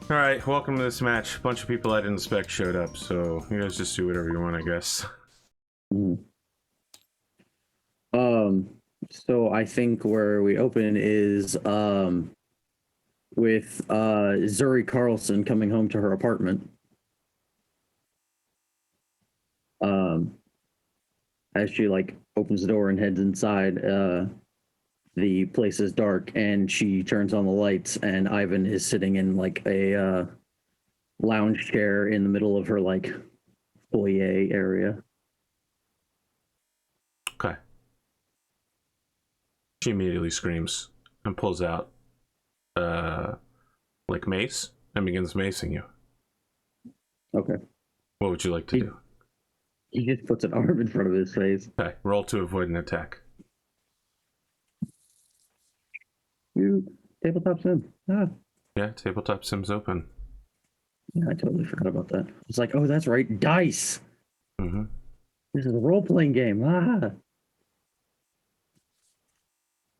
All right, welcome to this match. A bunch of people I didn't expect showed up, so you guys just do whatever you want, I guess. Mm. So I think where we open is with Zuri Carlson coming home to her apartment. As she opens the door and heads inside, the place is dark and she turns on the lights and Ivan is sitting in a lounge chair in the middle of her foyer area. Okay. She immediately screams and pulls out mace and begins macing you. Okay. What would you like to do? He just puts an arm in front of his face. Okay, roll to avoid an attack. Tabletop sim. Yeah, tabletop sim's open. Yeah, I totally forgot about that. It's like, oh, that's right, dice. Mm-hmm. This is a role-playing game.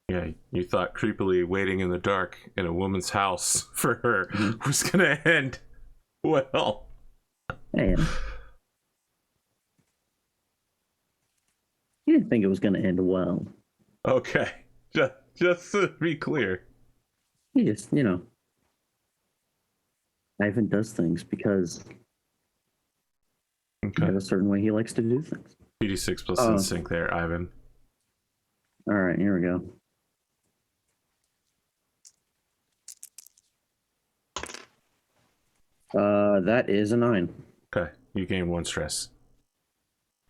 Yeah, you thought creepily waiting in the dark in a woman's house for her was gonna end well. Man. You didn't think it was going to end well. Okay, just to be clear. He just, Ivan does things because he has a certain way he likes to do things. 2d6 plus instinct there, Ivan. All right, here we go. That is a 9. Okay, you gain 1 stress.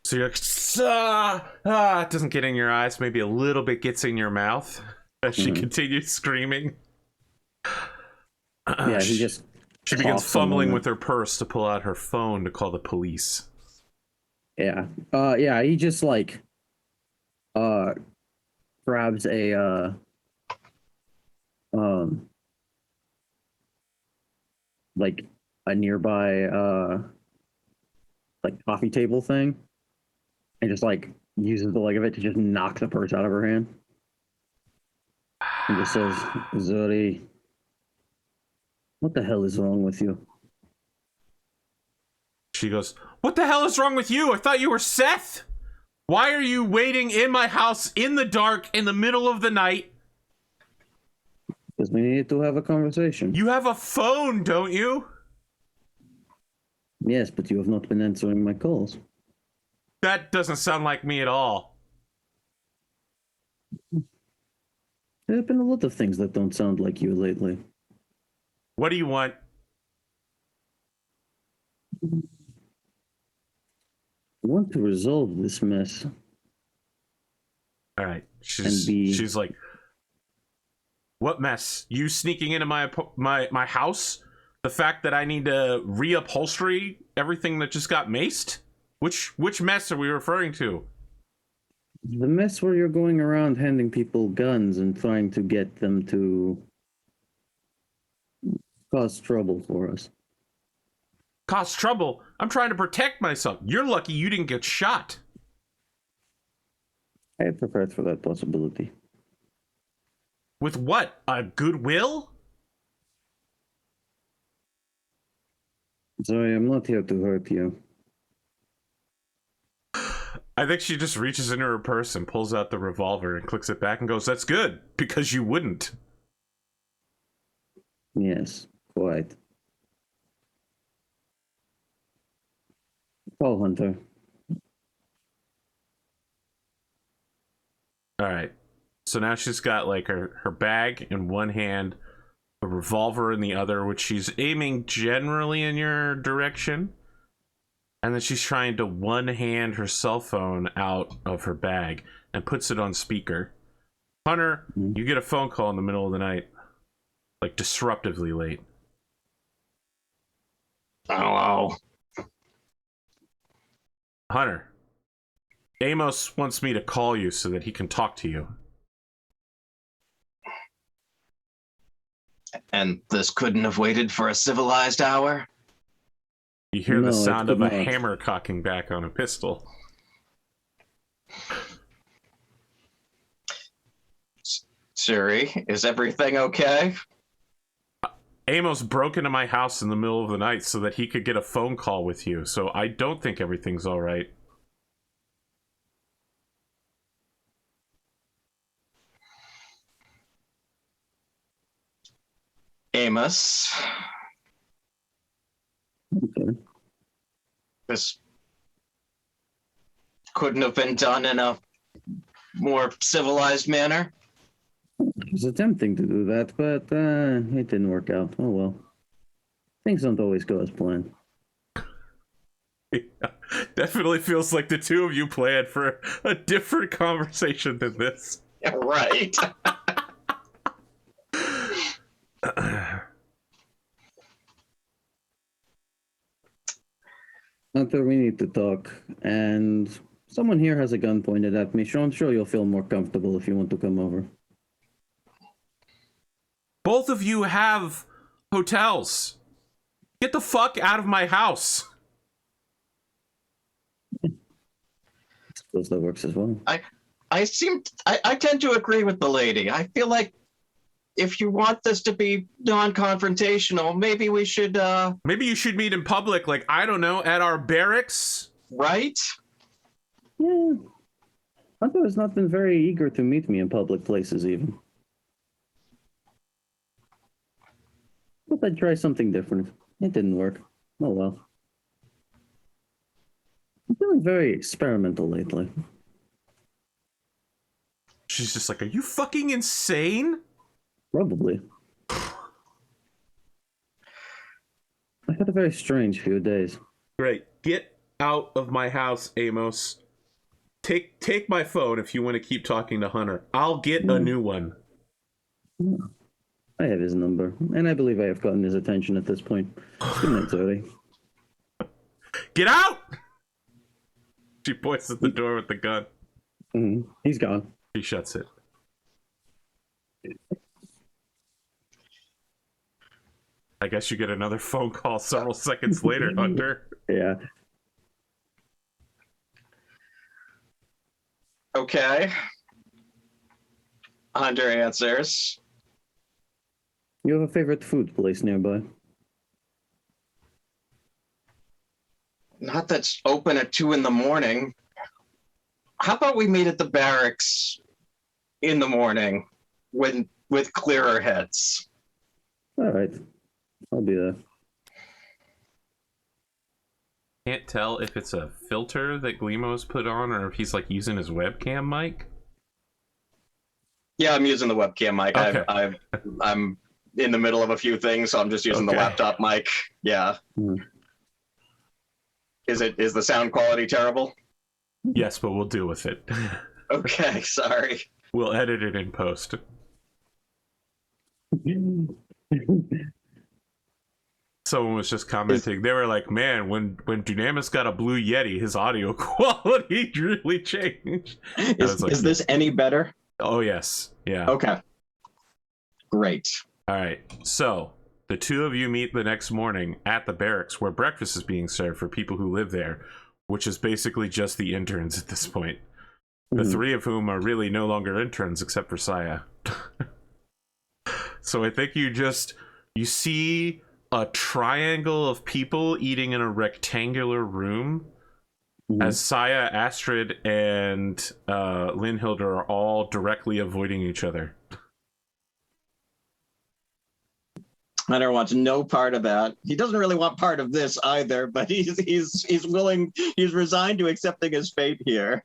So you're like, it doesn't get in your eyes. Maybe a little bit gets in your mouth as she continues screaming. Yeah, she begins fumbling with her purse to pull out her phone to call the police. Yeah. Yeah, he just grabs a a nearby coffee table thing and just uses the leg of it to just knock the purse out of her hand. And just says, Zuri, what the hell is wrong with you? She goes, what the hell is wrong with you? I thought you were Seth. Why are you waiting in my house in the dark in the middle of the night? Because we need to have a conversation. You have a phone, don't you? Yes, but you have not been answering my calls. That doesn't sound like me at all. There have been a lot of things that don't sound like you lately. What do you want? I want to resolve this mess. All right. She's like, what mess? You sneaking into my house? The fact that I need to reupholstery everything that just got maced? Which mess are we referring to? The mess where you're going around handing people guns and trying to get them to cause trouble for us. Cause trouble? I'm trying to protect myself. You're lucky you didn't get shot. I had prepared for that possibility. With what? A goodwill? Sorry, I'm not here to hurt you. I think she just reaches into her purse and pulls out the revolver and clicks it back and goes, that's good, because you wouldn't. Yes, quite. Call Hunter. All right. So now she's got her bag in one hand, a revolver in the other, which she's aiming generally in your direction. And then she's trying to one-hand her cell phone out of her bag and puts it on speaker. Hunter, you get a phone call in the middle of the night. Disruptively late. Hello. Hunter, Amos wants me to call you so that he can talk to you. And this couldn't have waited for a civilized hour? You hear the sound of a hammer cocking back on a pistol. Zuri, is everything okay? Amos broke into my house in the middle of the night so that he could get a phone call with you. So I don't think everything's all right. Amos, Okay. this couldn't have been done in a more civilized manner. I was attempting to do that, but it didn't work out. Oh well. Things don't always go as planned. Yeah, definitely feels like the two of you planned for a different conversation than this. Right. Hunter, we need to talk, and someone here has a gun pointed at me, so I'm sure you'll feel more comfortable if you want to come over. Both of you have hotels. Get the fuck out of my house. I suppose that works as well. I tend to agree with the lady. I feel like if you want this to be non-confrontational, maybe we should Maybe you should meet in public, like, I don't know, at our barracks? right? Yeah. Hunter has not been very eager to meet me in public places, even. Thought I'd try something different. It didn't work. Oh well. I'm feeling very experimental lately. She's just like, are you fucking insane? Probably. I had a very strange few days. Great. Get out of my house, Amos. Take my phone if you want to keep talking to Hunter. I'll get a new one. I have his number, and I believe I have gotten his attention at this point. Good night, Zoe. Get out! She points at the door with the gun. Mm-hmm. He's gone. She shuts it. I guess you get another phone call several seconds later, Hunter. Yeah. Okay. Hunter answers. You have a favorite food place nearby? Not that's open at 2 a.m. How about we meet at the barracks in the morning with clearer heads? All right. I'll be there. Can't tell if it's a filter that Glimo's put on or if he's like using his webcam mic. Yeah, I'm using the webcam mic. Okay. I'm in the middle of a few things, so I'm just using the laptop mic. Yeah. Mm. Is the sound quality terrible? Yes, but we'll deal with it. Okay, sorry. We'll edit it in post. Someone was just commenting. They were like, "Man, when Dunamis got a blue Yeti, his audio quality really changed." Is this any better? Oh yes, yeah. Okay. Great. All right. So the two of you meet the next morning at the barracks where breakfast is being served for people who live there, which is basically just the interns at this point. The three of whom are really no longer interns except for Saya. So I think you see a triangle of people eating in a rectangular room as Saya, Astrid, and Linhilda are all directly avoiding each other. Hunter wants no part of that. He doesn't really want part of this either, but he's willing. He's resigned to accepting his fate here.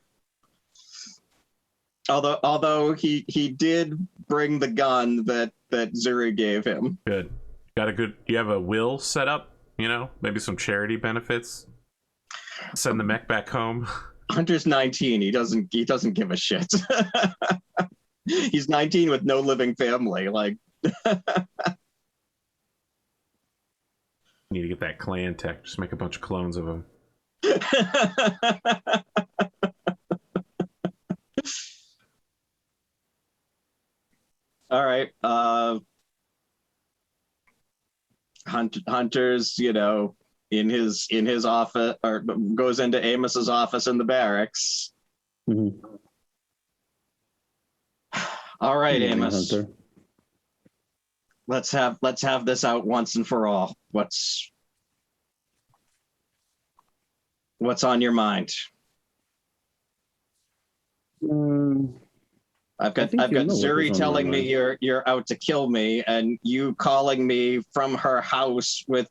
Although he did bring the gun that Zuri gave him. Good. Do you have a will set up? You know, maybe some charity benefits. Send the mech back home. Hunter's 19. He doesn't give a shit. He's 19 with no living family. Like. Need to get that clan tech. Just make a bunch of clones of him. All right. Hunter's, in his office, or goes into Amos's office in the barracks. Mm-hmm. All right, Amos. Hunter. let's have this out once and for all. What's on your mind? I've got Zuri telling me you're out to kill me, and you calling me from her house with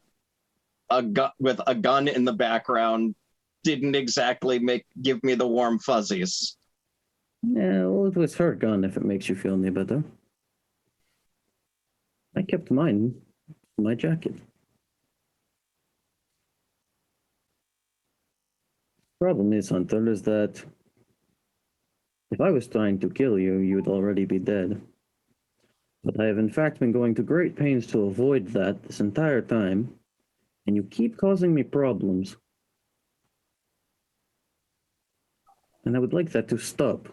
a gun in the background didn't exactly give me the warm fuzzies. Yeah, well, it was her gun, if it makes you feel any better. I kept mine in my jacket. Problem is, Hunter, is that if I was trying to kill you, you'd already be dead. But I have in fact been going to great pains to avoid that this entire time, and you keep causing me problems. And I would like that to stop.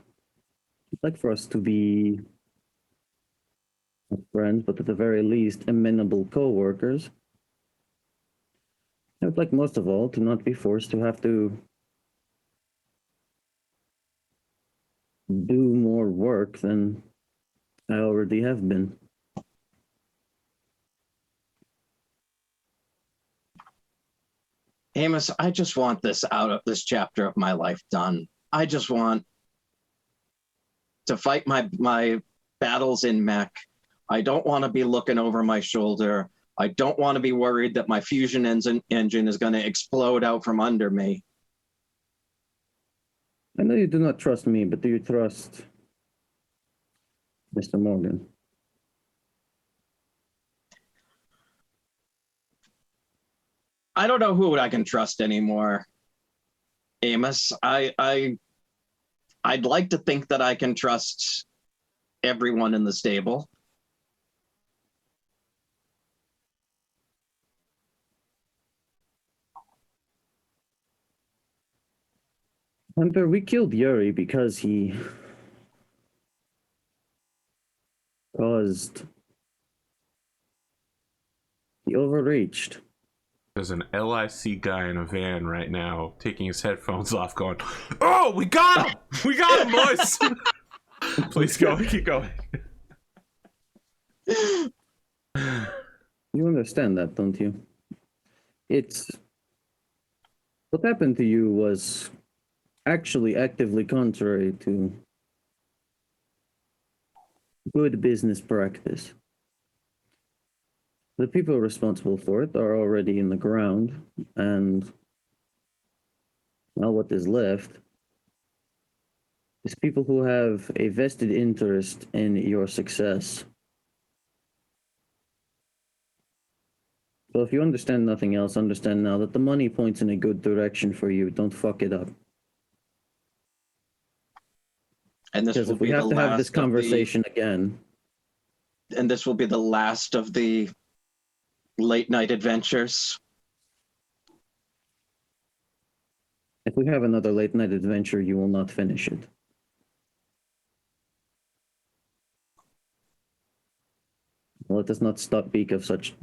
I'd like for us to be not friends, but at the very least, amenable co-workers. I would like most of all to not be forced to have to do more work than I already have been. Amos, I just want this chapter of my life done. I just want to fight my battles in Mech. I don't want to be looking over my shoulder. I don't want to be worried that my fusion engine is going to explode out from under me. I know you do not trust me, but do you trust Mr. Morgan? I don't know who I can trust anymore, Amos. I'd like to think that I can trust everyone in the stable. Hunter, we killed Yuri because he overreached. There's an LIC guy in a van right now taking his headphones off going, "Oh, we got him! We got him, boys!" Please go, keep going. You understand that, don't you? What happened to you was actually actively contrary to good business practice. The people responsible for it are already in the ground, and now what is left is people who have a vested interest in your success. So if you understand nothing else, understand now that the money points in a good direction for you. Don't fuck it up. And this Because will if we be have the to have last this conversation again, and this will be the last of the late night adventures. if we have another late night adventure, you will not finish it. Let us not speak of such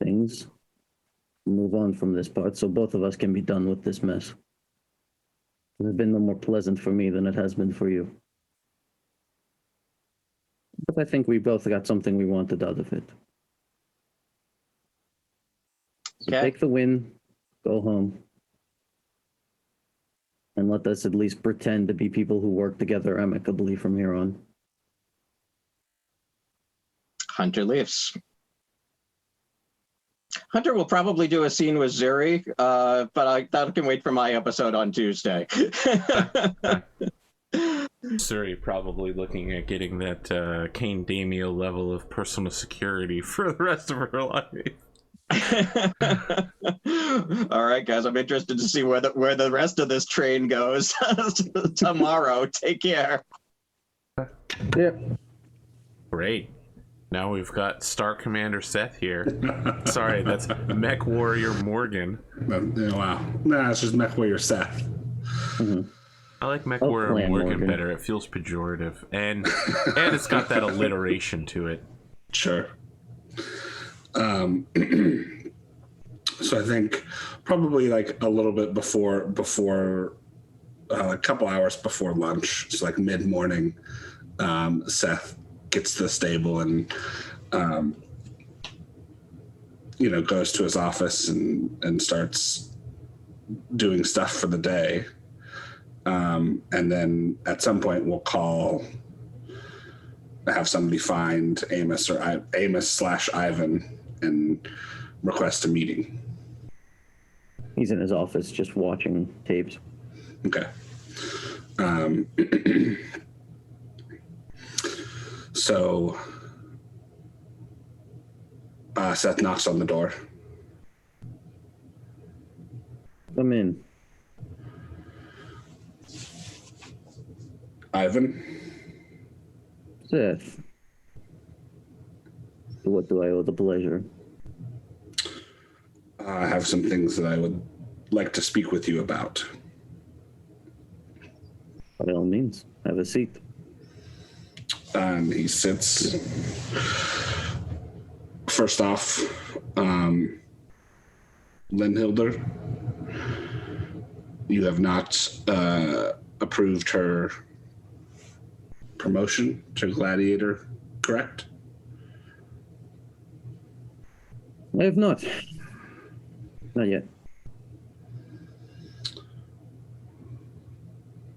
things. Move on from this part so both of us can be done with this mess. It has been no more pleasant for me than it has been for you. But I think we both got something we wanted out of it. So Okay. take the win, go home, and let us at least pretend to be people who work together amicably from here on. Hunter leaves. Hunter will probably do a scene with Zuri, but that can wait for my episode on Tuesday. Suri probably looking at getting that Kane Damio level of personal security for the rest of her life. All right, guys, I'm interested to see where the rest of this train goes tomorrow. Take care. Yep. Great. Now we've got Star Commander Seth here. Sorry, that's Mech Warrior Morgan. Wow. Nah, it's just Mech Warrior Seth. Mm-hmm. I like Mech Oh, Warrior Clan Morgan Morgan better. It feels pejorative. And it's got that alliteration to it. Sure. So I think probably like a little bit before a couple hours before lunch, so like mid-morning, Seth gets to the stable and goes to his office and starts doing stuff for the day. And then at some point we'll have somebody find Amos or Amos/Ivan and request a meeting. He's in his office just watching tapes. Okay. So Seth knocks on the door. Come in. Ivan? Seth. What do I owe the pleasure? I have some things that I would like to speak with you about. By all means, have a seat. And he sits. First off, Linhilder, you have not approved her promotion to gladiator, correct? I have not. Not yet.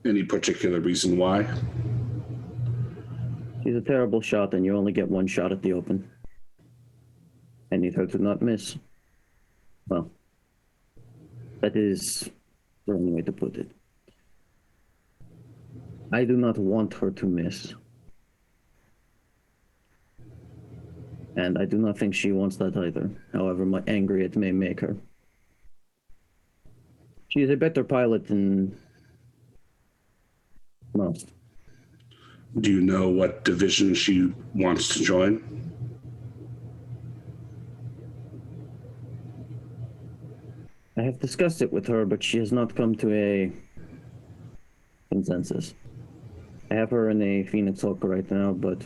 Any particular reason why? She's a terrible shot, and you only get one shot at the open. I need her to not miss. Well, that is the only way to put it. I do not want her to miss. And I do not think she wants that either, however angry it may make her. She is a better pilot than most. Do you know what division she wants to join? I have discussed it with her, but she has not come to a consensus. I have her in a Phoenix Hawk right now, but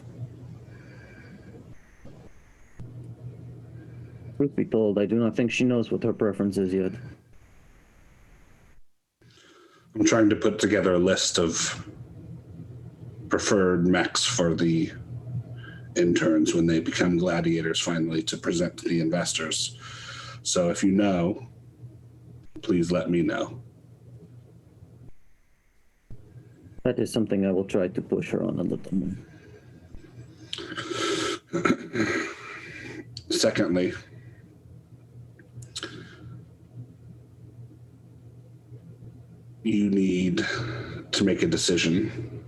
truth be told, I do not think she knows what her preference is yet. I'm trying to put together a list of preferred mechs for the interns when they become gladiators finally to present to the investors. So if you know, please let me know. That is something I will try to push her on a little more. Secondly, you need to make a decision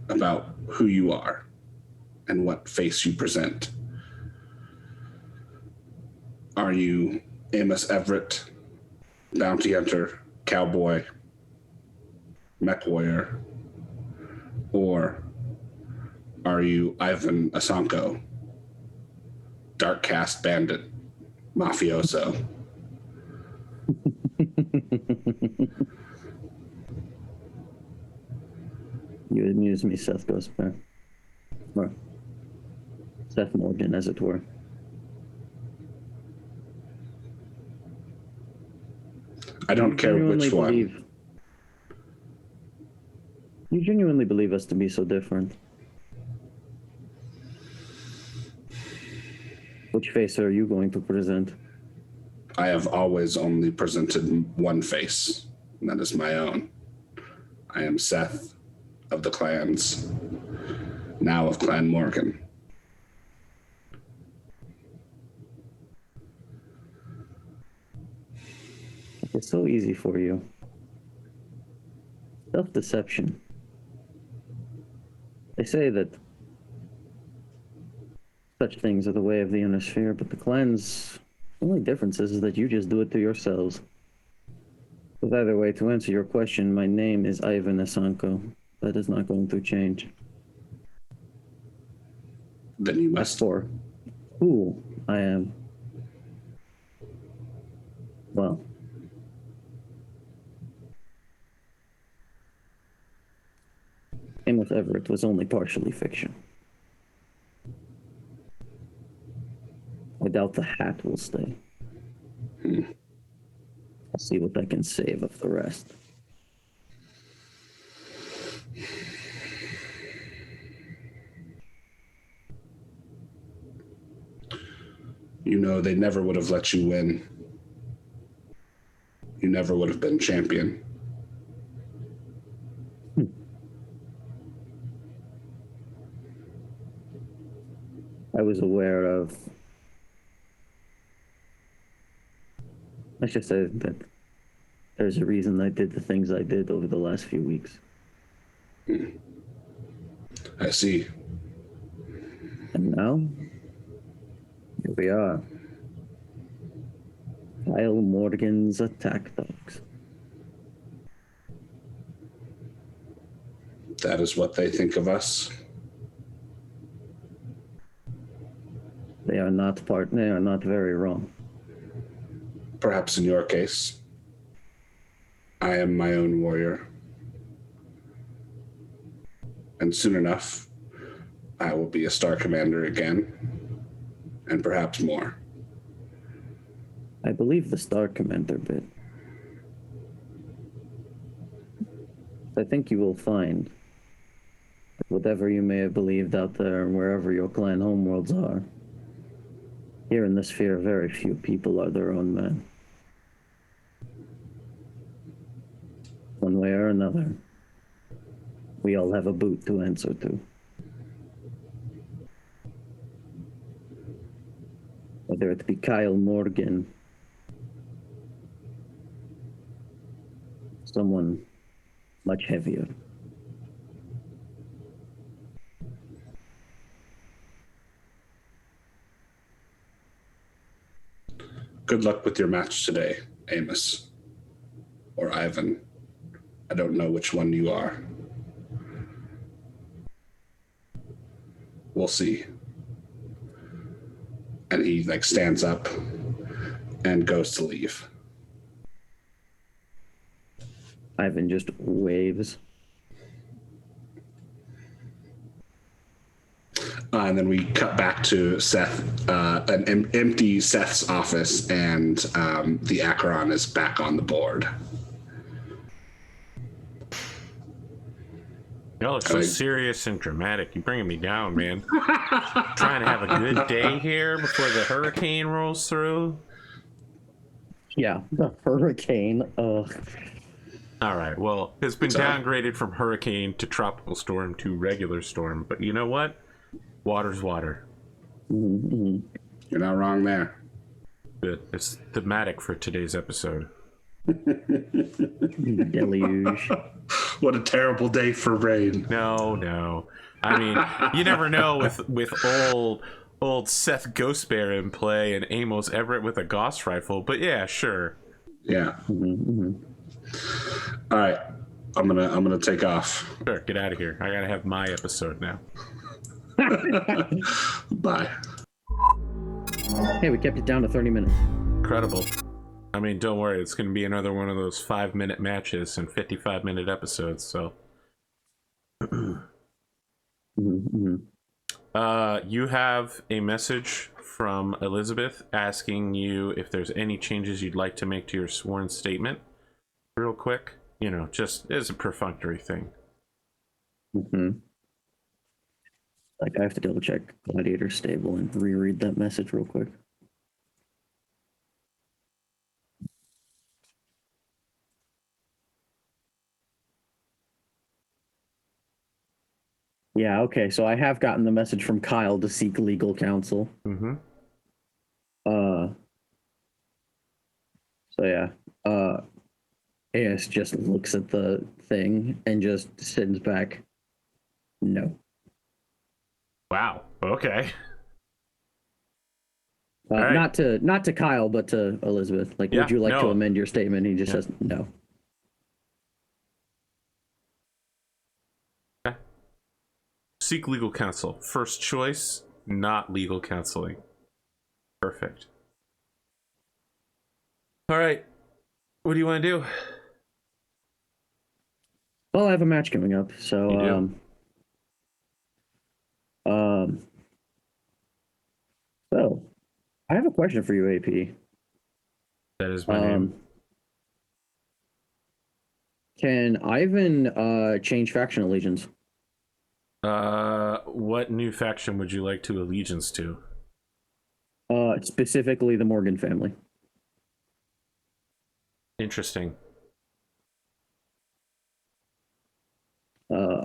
about who you are and what face you present. Are you Amos Everett, bounty hunter, cowboy, mech warrior, or are you Ivan Asanko, dark caste bandit, mafioso? You amuse me, Seth Gosper. Or Seth Morgan, as it were. I don't care which one. You genuinely believe us to be so different. Which face are you going to present? I have always only presented one face, and that is my own. I am Seth of the clans, now of Clan Morgan. It's so easy for you. Self-deception. They say that such things are the way of the inner sphere, but the clan's only difference is that you just do it to yourselves. But either way, to answer your question, my name is Ivan Asanko. That is not going to change. Then you As must. for who I am, well, Amos Everett was only partially fiction. I doubt the hat will stay. I'll see what I can save of the rest. You know they never would have let you win. You never would have been champion. I was aware of. Let's just say that there's a reason I did the things I did over the last few weeks. I see. And now, here we are. Kyle Morgan's attack dogs. That is what they think of us. They are not very wrong. Perhaps in your case, I am my own warrior. And soon enough, I will be a star commander again, and perhaps more. I believe the Star Commander bit. I think you will find that whatever you may have believed out there and wherever your clan homeworlds are, here in this sphere, very few people are their own men. One way or another, we all have a boot to answer to. Whether it be Kyle Morgan, someone much heavier. Good luck with your match today, Amos. Or Ivan. I don't know which one you are. We'll see. And he stands up and goes to leave. Ivan just waves. And then we cut back to Seth, an empty Seth's office, and the Acheron is back on the board. Y'all are so serious and dramatic. You're bringing me down, man. Trying to have a good day here before the hurricane rolls through. Yeah, the hurricane. Ugh. All right, well, it's been downgraded from hurricane to tropical storm to regular storm. But you know what? Water's water. Mm-hmm. You're not wrong there. Good. It's thematic for today's episode. Deluge. What a terrible day for rain. No. I mean, you never know with old Seth Ghost Bear in play and Amos Everett with a Gauss rifle. But yeah, sure. Yeah. Mm-hmm. All right. I'm gonna take off. Sure, get out of here. I gotta have my episode now. Bye. Hey, we kept it down to 30 minutes. Incredible. I mean, don't worry. It's going to be another one of those 5-minute matches and 55-minute episodes. So, Mm-hmm. you have a message from Elizabeth asking you if there's any changes you'd like to make to your sworn statement. Real quick, just as a perfunctory thing. Mm-hmm. I have to double check Gladiator Stable and reread that message real quick. Yeah, okay, so I have gotten the message from Kyle to seek legal counsel. Mm-hmm. So yeah, Amos just looks at the thing and just sends back, no. Wow. Okay. Right. Not to Kyle, but to Elizabeth. Would you like to amend your statement? He just says no. Okay. Seek legal counsel. First choice, not legal counseling. Perfect. All right. What do you want to do? Well, I have a match coming up, so You do? So I have a question for you, AP. That is my name. Can Ivan change faction allegiance? What new faction would you like to allegiance to? Specifically the Morgan family. Interesting.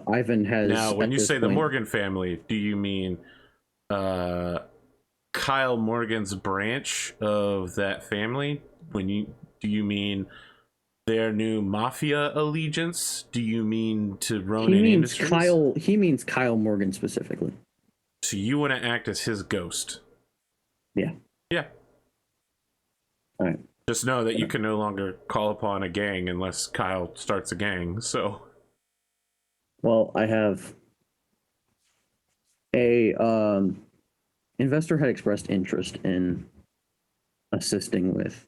Ivan has. Now, when at you this say the point- Morgan family, do you mean Kyle Morgan's branch of that family? Do you mean their new mafia allegiance? Do you mean to Ronin he means Industries? Kyle. He means Kyle Morgan specifically. So you want to act as his ghost? Yeah. Yeah. All right. Just know that you can no longer call upon a gang unless Kyle starts a gang. So. Well, I have a investor had expressed interest in assisting with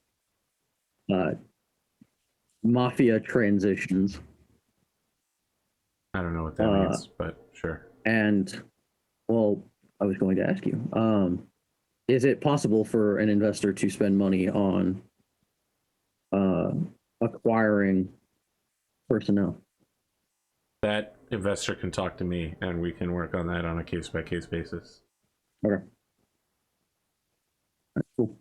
mafia transitions. I don't know what that means, but sure. And well, I was going to ask you, is it possible for an investor to spend money on acquiring personnel? That investor can talk to me, and we can work on that on a case-by-case basis. Okay. All right, cool.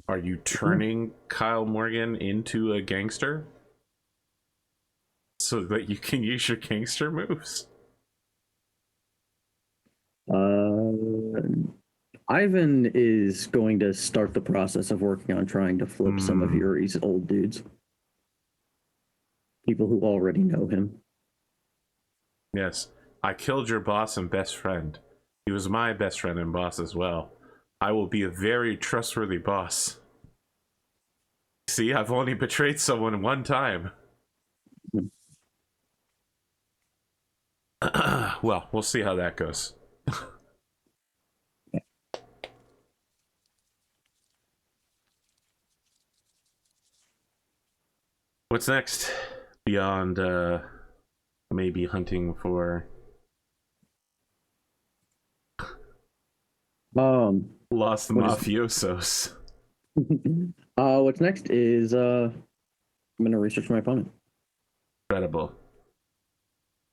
Are you turning Kyle Morgan into a gangster so that you can use your gangster moves? Ivan is going to start the process of working on trying to flip some of Yuri's old dudes. People who already know him. Yes. I killed your boss and best friend. He was my best friend and boss as well. I will be a very trustworthy boss. See, I've only betrayed someone one time. Well, we'll see how that goes. What's next? Beyond maybe hunting for lost mafiosos. What's next is I'm gonna research my opponent. Incredible.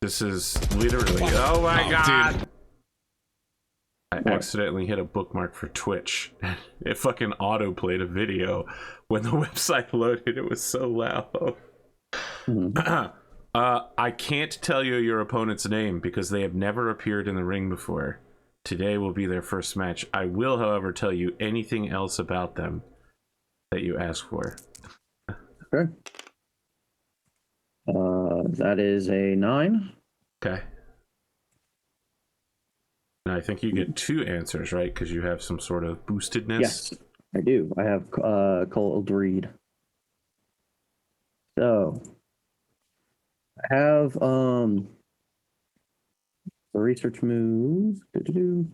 This is literally oh my god. Dude. I accidentally hit a bookmark for Twitch. It fucking auto-played a video when the website loaded. It was so loud. I can't tell you your opponent's name because they have never appeared in the ring before. Today will be their first match. I will, however, tell you anything else about them that you ask for. Okay. That is a 9. Okay. Now, I think you get 2 answers, right? Because you have some sort of boostedness. Yes, I do. I have cold read. So I have the research move. There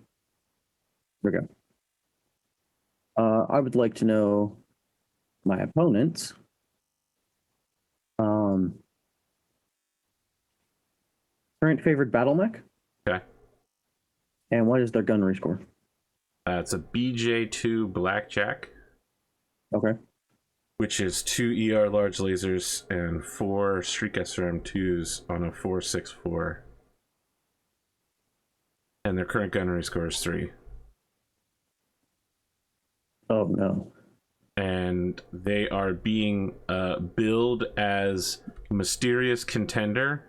we go. I would like to know my opponent's current favorite battle mech. Okay. And what is their gunnery score? It's a BJ2 Blackjack. Okay. Which is 2 ER large lasers and 4 Shriek SRM2s on a 4.64. And their current gunnery score is 3. Oh no. And they are being billed as Mysterious Contender.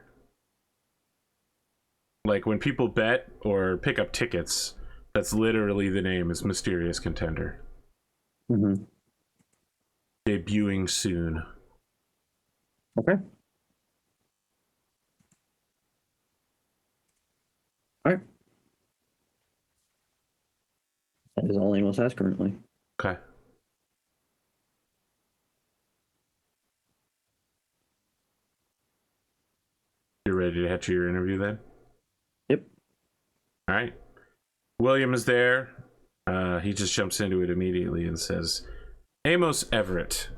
Like when people bet or pick up tickets, that's literally the name, is Mysterious Contender. Mm-hmm. Debuting soon. Okay. All right. That is all Amos has currently. Okay. You're ready to head to your interview then? Yep. All right. William is there. He just jumps into it immediately and says, Amos Everett,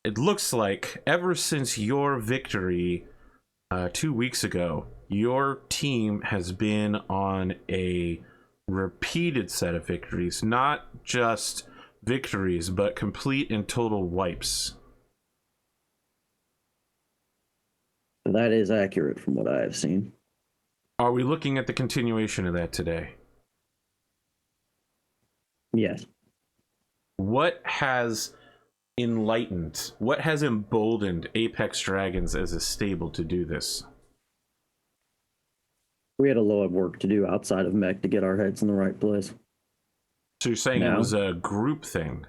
it looks like ever since your victory 2 weeks ago, your team has been on a repeated set of victories, not just victories, but complete and total wipes. That is accurate from what I have seen. Are we looking at the continuation of that today? Yes. What has emboldened Apex Dragons as a stable to do this? We had a lot of work to do outside of Mech to get our heads in the right place. So you're saying it Now? was a group thing?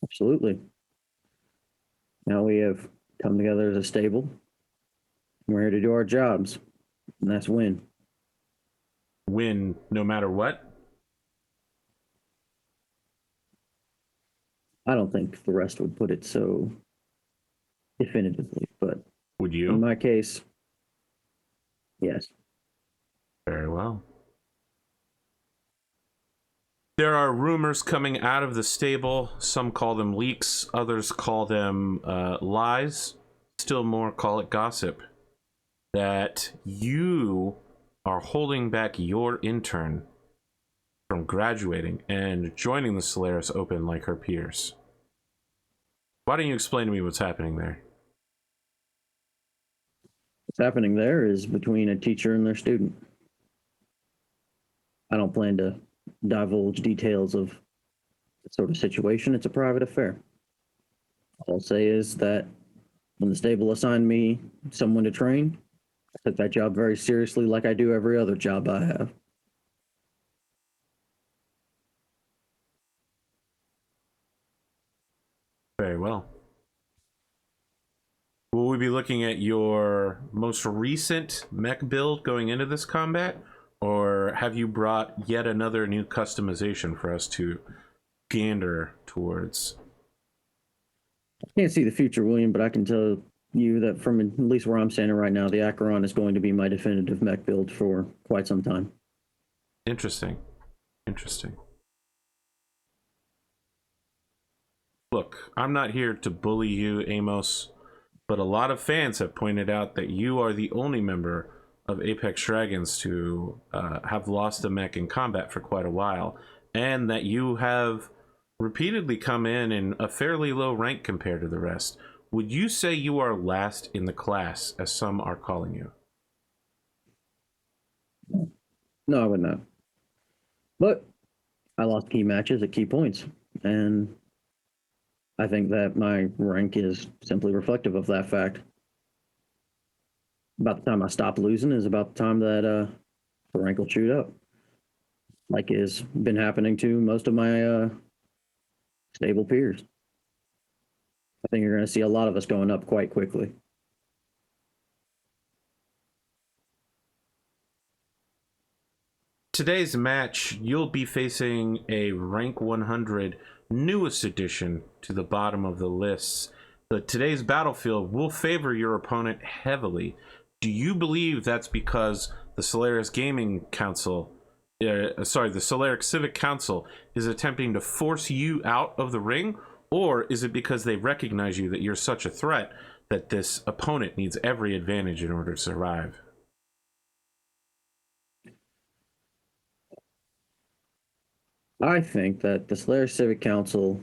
Absolutely. Now we have come together as a stable. We're here to do our jobs, and that's win. Win no matter what? I don't think the rest would put it so definitively, but Would in you? my case, yes. Very well. There are rumors coming out of the stable. Some call them leaks, others call them lies, still more call it gossip, that you are holding back your intern from graduating and joining the Solaris Open like her peers. Why don't you explain to me what's happening there? What's happening there is between a teacher and their student. I don't plan to divulge details of the sort of situation. It's a private affair. All I'll say is that when the stable assigned me someone to train, I took that job very seriously, like I do every other job I have. Very well. Will we be looking at your most recent mech build going into this combat? Or have you brought yet another new customization for us to gander towards? I can't see the future, William, but I can tell you that from at least where I'm standing right now, the Acheron is going to be my definitive mech build for quite some time. Interesting. Interesting. Look, I'm not here to bully you, Amos, but a lot of fans have pointed out that you are the only member of Apex Dragons to have lost a mech in combat for quite a while, and that you have repeatedly come in a fairly low rank compared to the rest. Would you say you are last in the class, as some are calling you? No, I would not. But I lost key matches at key points, and I think that my rank is simply reflective of that fact. About the time I stop losing is about the time that the rank will shoot up, like has been happening to most of my stable peers. I think you're going to see a lot of us going up quite quickly. Today's match, you'll be facing a rank 100 newest addition to the bottom of the lists. Today's battlefield will favor your opponent heavily. Do you believe that's because the Solaris Gaming Council, the Solaric Civic Council is attempting to force you out of the ring? Or is it because they recognize you that you're such a threat that this opponent needs every advantage in order to survive? I think that the Solaris Civic Council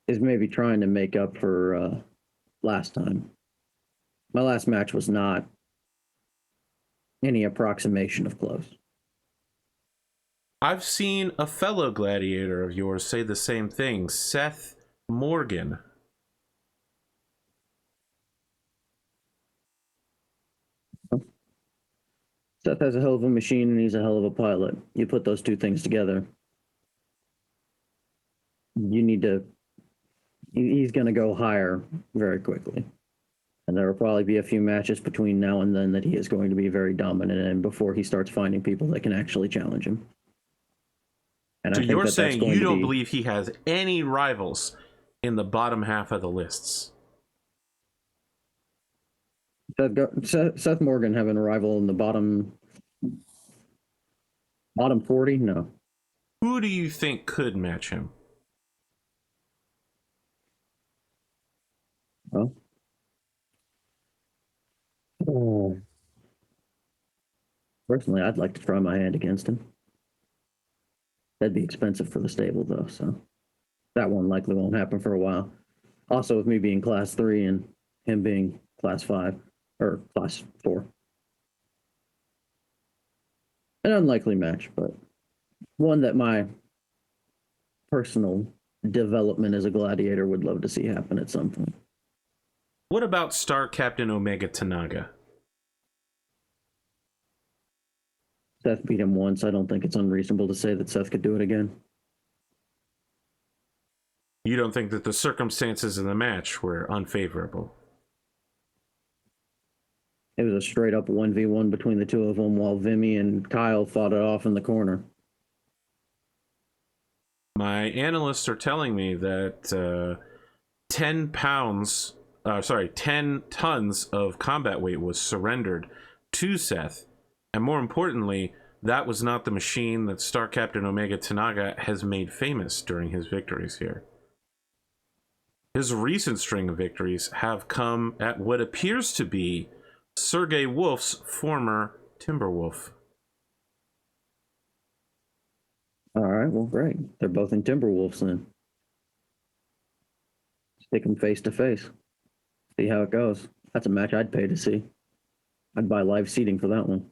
is maybe trying to make up for last time. My last match was not any approximation of close. I've seen a fellow gladiator of yours say the same thing, Seth Morgan. Seth has a hell of a machine and he's a hell of a pilot. You put those two things together, he's going to go higher very quickly. And there will probably be a few matches between now and then that he is going to be very dominant in before he starts finding people that can actually challenge him. And So I think you're that saying that's you going don't to be, believe he has any rivals in the bottom half of the lists? Seth Morgan having a rival in the bottom 40? No. Who do you think could match him? Well, personally, I'd like to try my hand against him. That'd be expensive for the stable, though, so that one likely won't happen for a while. Also, with me being class 3 and him being class 5 or class 4, an unlikely match, but one that my personal development as a gladiator would love to see happen at some point. What about Star Captain Omega Tanaga? Seth beat him once. I don't think it's unreasonable to say that Seth could do it again. You don't think that the circumstances in the match were unfavorable? It was a straight up 1v1 between the two of them while Vimy and Kyle fought it off in the corner. My analysts are telling me that 10 tons of combat weight was surrendered to Seth. And more importantly, that was not the machine that Star Captain Omega Tanaga has made famous during his victories here. His recent string of victories have come at what appears to be Sergei Wolf's former Timberwolf. All right, well, great. They're both in Timberwolves then. Stick them face to face. See how it goes. That's a match I'd pay to see. I'd buy live seating for that one.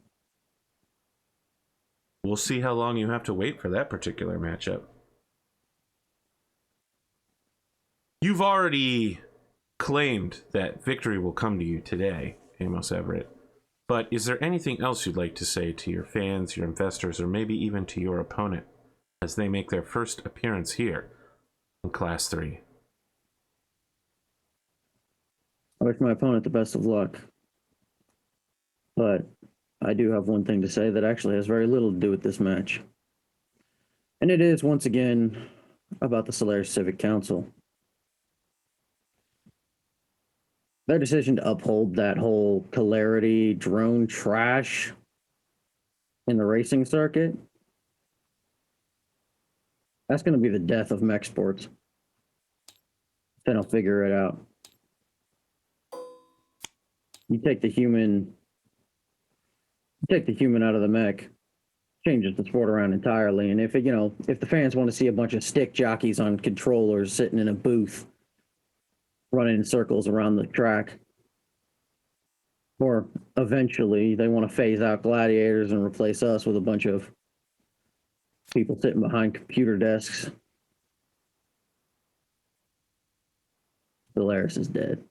We'll see how long you have to wait for that particular matchup. You've already claimed that victory will come to you today, Amos Everett. But is there anything else you'd like to say to your fans, your investors, or maybe even to your opponent as they make their first appearance here in Class 3? I wish my opponent the best of luck. But I do have one thing to say that actually has very little to do with this match. And it is, once again, about the Solaris Civic Council. Their decision to uphold that whole Celerity drone trash in the racing circuit, that's going to be the death of mech sports. Then I'll figure it out. You take the human out of the mech, changes the sport around entirely. And if the fans want to see a bunch of stick jockeys on controllers sitting in a booth running in circles around the track, or eventually they want to phase out gladiators and replace us with a bunch of people sitting behind computer desks, Solaris is dead.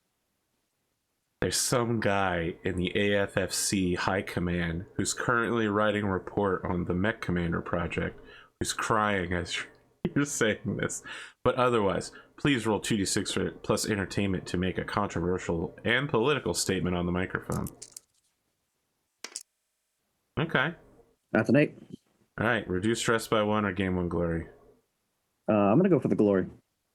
There's some guy in the AFFC High Command who's currently writing a report on the Mech Commander project who's crying as you're saying this. But otherwise, please roll 2d6 plus entertainment to make a controversial and political statement on the microphone. Okay. That's an 8. All right. Reduce stress by 1 or gain 1 glory. I'm going to go for the glory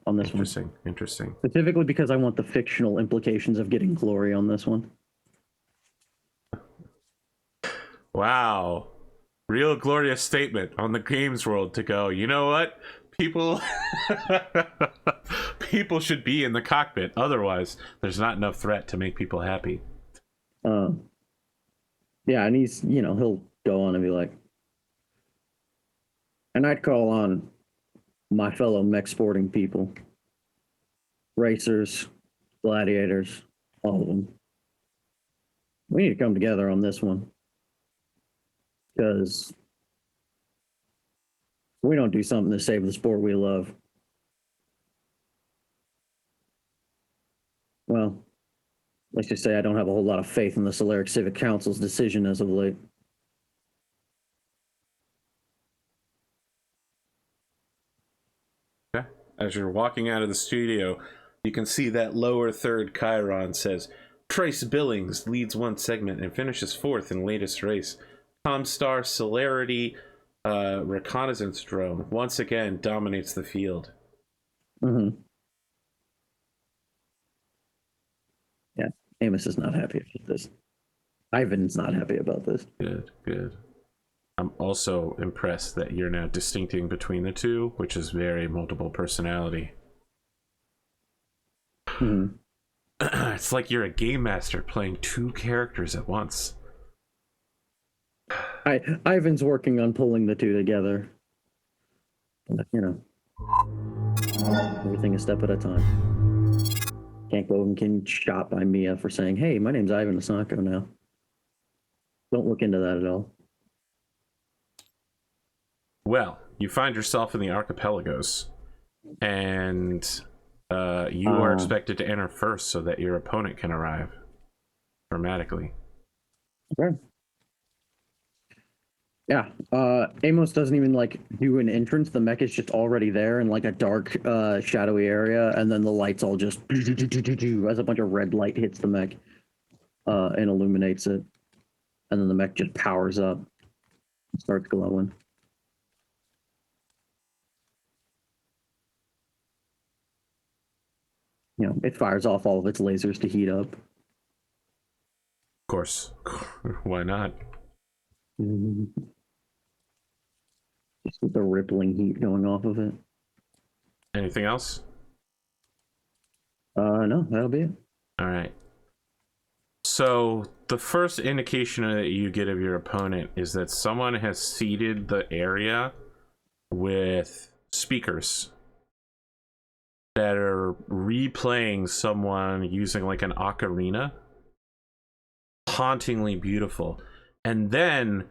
on this one. Interesting. Specifically because I want the fictional implications of getting glory on this one. Wow. Real glorious statement on the games world to go, you know what? People should be in the cockpit. Otherwise, there's not enough threat to make people happy. Yeah, and he's, he'll go on and be like, and I'd call on my fellow mech sporting people, racers, gladiators, all of them. We need to come together on this one. Because we don't do something to save the sport we love. Well, let's just say I don't have a whole lot of faith in the Solaris Civic Council's decision as of late. Okay. As you're walking out of the studio, you can see that lower third Chiron says, Trace Billings leads one segment and finishes 4th in latest race. Comstar Celerity reconnaissance drone once again dominates the field. Mm-hmm. Yeah, Amos is not happy about this. Ivan's not happy about this. Good. I'm also impressed that you're now distincting between the two, which is very multiple personality. Mm-hmm. It's like you're a game master playing 2 characters at once. Ivan's working on pulling the two together. But, everything a step at a time. Can't go and get shot by Mia for saying, hey, my name's Ivan Asako now. Don't look into that at all. Well, you find yourself in the archipelagos, and you are expected to enter first so that your opponent can arrive dramatically. Okay. Yeah. Amos doesn't even like do an entrance. The mech is just already there in like a dark, shadowy area, and then the lights all just as a bunch of red light hits the mech, and illuminates it, and then the mech just powers up, starts glowing. You know, it fires off all of its lasers to heat up. Of course. Why not? Just with the rippling heat going off of it. Anything else? No, that'll be it. All right. So the first indication that you get of your opponent is that someone has seeded the area with speakers that are replaying someone using like an ocarina. Hauntingly beautiful. And then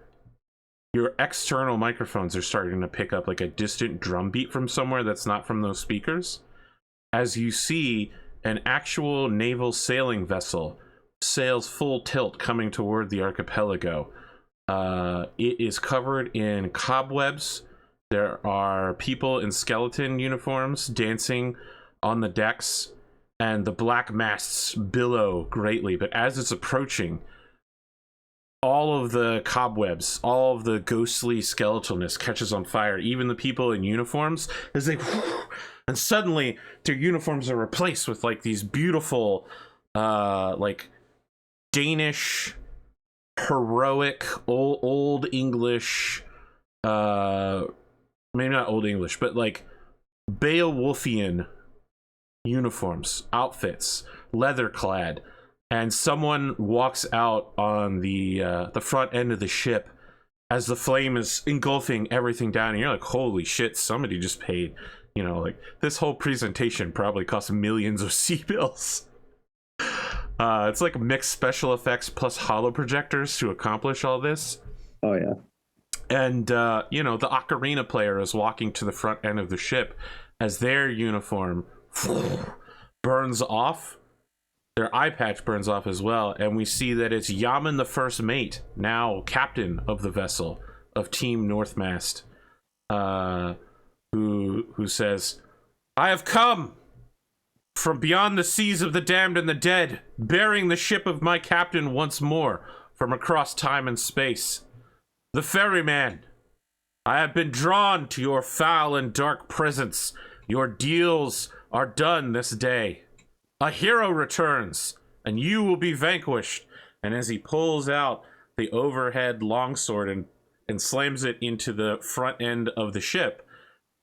your external microphones are starting to pick up like a distant drum beat from somewhere that's not from those speakers, as you see an actual naval sailing vessel sails full tilt coming toward the archipelago. It is covered in cobwebs. There are people in skeleton uniforms dancing on the decks, and the black masts billow greatly. But as it's approaching, all of the cobwebs, all of the ghostly skeletalness catches on fire, even the people in uniforms, as they and suddenly their uniforms are replaced with like these beautiful like Danish heroic old English, maybe not old English, but like Beowulfian uniforms, outfits, leather clad. And someone walks out on the front end of the ship as the flame is engulfing everything down, and you're like, holy shit, somebody just paid, you know, like this whole presentation probably cost millions of sea bills. It's like mixed special effects plus holo projectors to accomplish all this. Oh yeah. And you know, the ocarina player is walking to the front end of the ship as their uniform burns off. Their eye patch burns off as well, and we see that it's Yaman, the first mate, now captain of the vessel of Team Northmast, who says, "I have come from beyond the seas of the damned and the dead, bearing the ship of my captain once more from across time and space. The ferryman, I have been drawn to your foul and dark presence. Your deals are done this day. A hero returns, and you will be vanquished." And as he pulls out the overhead longsword and slams it into the front end of the ship,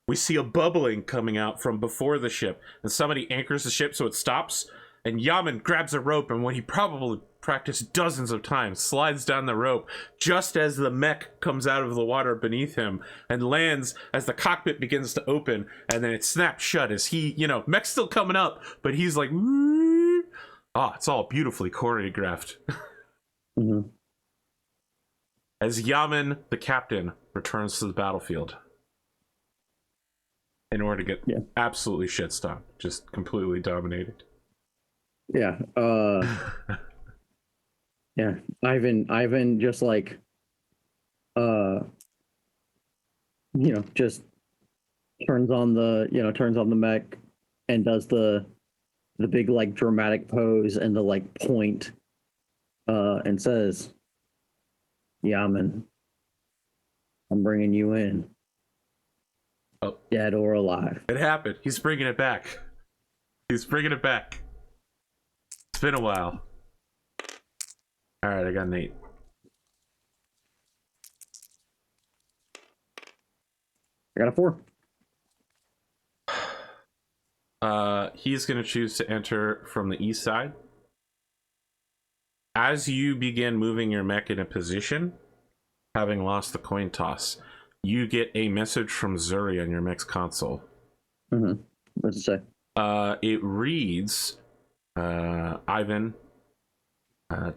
we see a bubbling coming out from before the ship, and somebody anchors the ship so it stops, and Yaman grabs a rope, and what he probably practiced dozens of times, slides down the rope just as the mech comes out of the water beneath him and lands as the cockpit begins to open, and then it snaps shut as he, you know, mech's still coming up, but he's like, it's all beautifully choreographed. Mm-hmm. As Yaman, the captain, returns to the battlefield in order to get absolutely shit-stoned, just completely dominated. Yeah. Yeah. Ivan just like, you know, just turns on the mech and does the big like dramatic pose and the like point, and says, "Yaman, I'm bringing you in. Oh. Dead or alive." It happened. He's bringing it back. It's been a while. All right, I got an 8. I got a 4. He's going to choose to enter from the east side. As you begin moving your mech in a position, having lost the coin toss, you get a message from Zuri on your mech's console. Mm-hmm. What's it say? It reads, Ivan,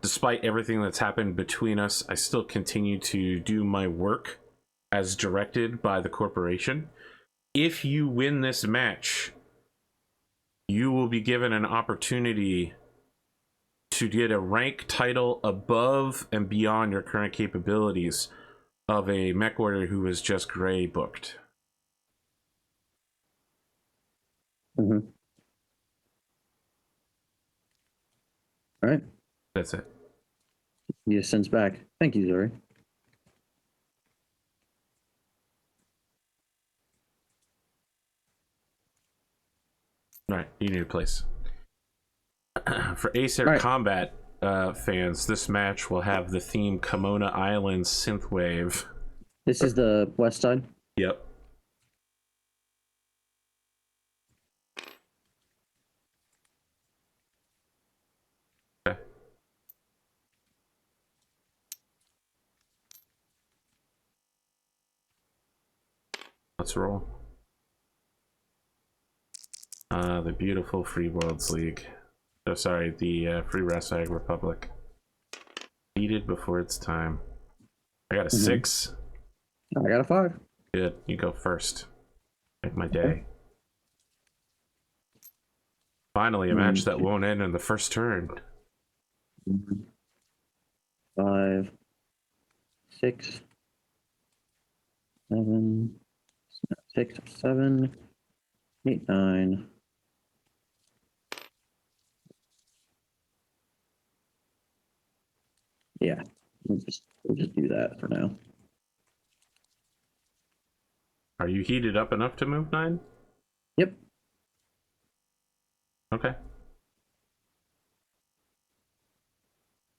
despite everything that's happened between us, I still continue to do my work as directed by the corporation. If you win this match, you will be given an opportunity to get a rank title above and beyond your current capabilities of a mech warrior who was just gray booked. Mm-hmm. All right. That's it. He just sends back. Thank you, Zuri. All right, you need a place. For Acer Right. Combat fans, this match will have the theme Kimona Island Synthwave. This is the west side. Yep. Okay. Let's roll. The beautiful Free Worlds League. Oh, sorry, the Free Rasag Republic. Needed before its time. I got a 6. I got a 5. Good. You go first. Make my day. Finally, a match that won't end in the first turn. 5, 6, 7, 6, 7, 8, 9. Yeah, we'll just do that for now. Are you heated up enough to move 9? Yep. Okay.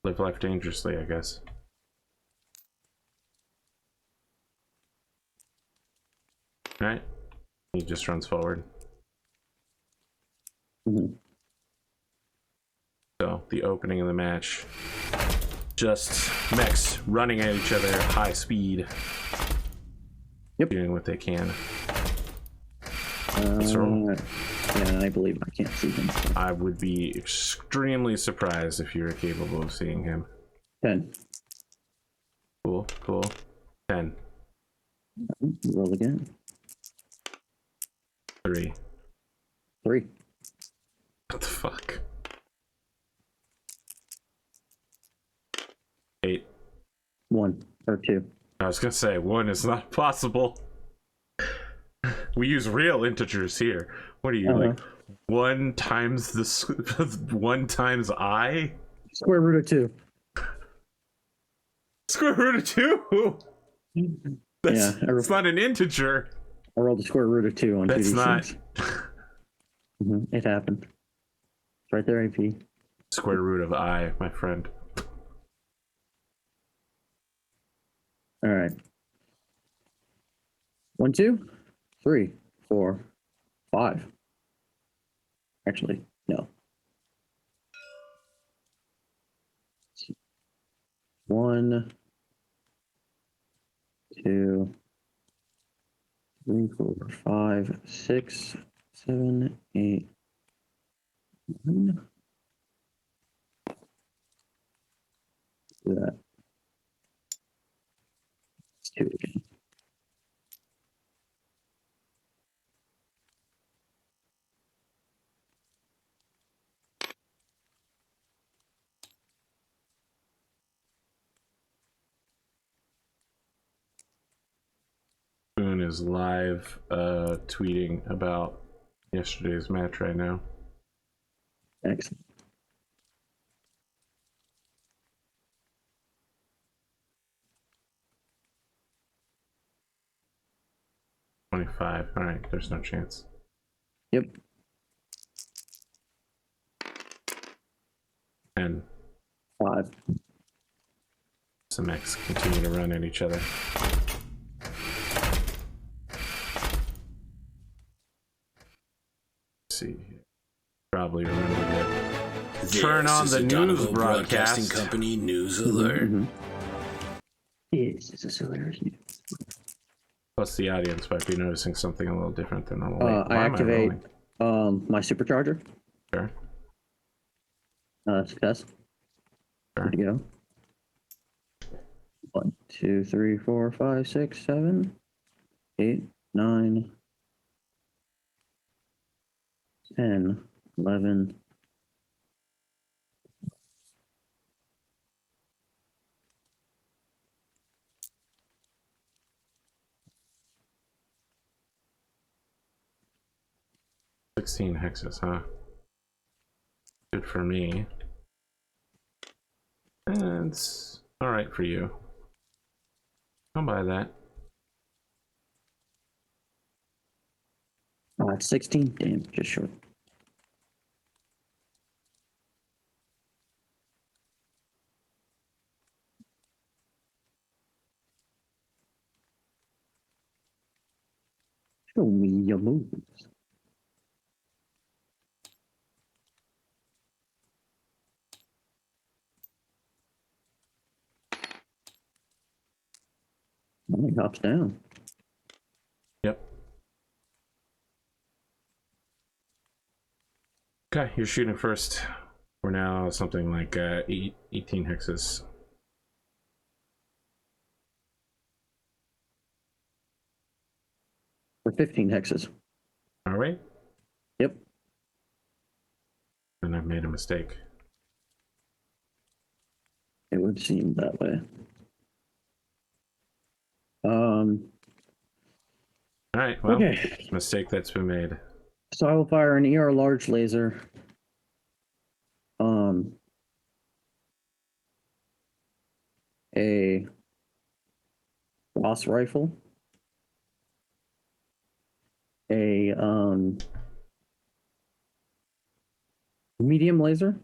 Live life dangerously, I guess. Alright. He just runs forward. Mm-hmm. So, the opening of the match. Just mechs running at each other at high speed. Yep. Doing what they can. Let's roll. Yeah, I believe I can't see him. So. I would be extremely surprised if you were capable of seeing him. 10. Cool, cool. 10. Roll again. 3. 3. What the fuck? 8. 1 or 2. I was gonna say 1 is not possible. We use real integers here. What are you like? 1 times the 1 times I? Square root of 2. Square root of 2? That's, Yeah, it's not an integer. I rolled the square root of 2 on 2d6. That's not. It happened. It's right there, AP. Square root of I, my friend. All right. 1, 2, 3, 4, 5. Actually, no. 1, 2, 3, 4, 5, 6, 7, 8, 9. Do that. Let's do it again. Boone is live tweeting about yesterday's match right now. Excellent. $25. All right, there's no chance. Yep. 10. 5. Some mechs continue to run at each other. Let's see. Probably remember that. Turn on the news broadcast. Company news alert. This is a Solaris Nights. Plus, the audience might be noticing something a little different than normal. Wait, I why am activate rolling? my supercharger. Sure. Success. Sure. Good to go. 1, 2, 3, 4, 5, 6, 7, 8, 9, 10, 11. $16 hexes, huh? Good for me. And it's all right for you. I'll buy that. It's 16. Damn, just short. Show me your moves. Oh, he hops down. Yep. Okay, you're shooting first. We're now something like 18 hexes. For 15 hexes. All right. Yep. And I've made a mistake. It would seem that way. All right. Well, Okay. mistake that's been made. So I will fire an ER large laser. A boss rifle. A medium laser.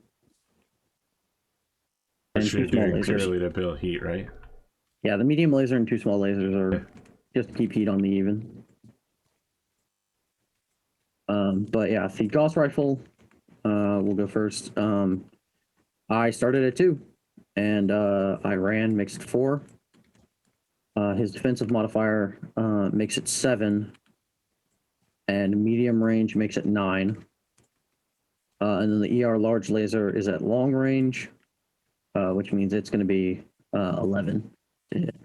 And Which you're two small doing lasers. clearly to build heat, right? Yeah, the medium laser and two small lasers are just to keep heat on the even. But yeah, the Gauss rifle will go first. I started at 2, and I ran, makes it 4. His defensive modifier makes it 7, and medium range makes it 9. And then the ER large laser is at long range, which means it's going to be 11 to hit.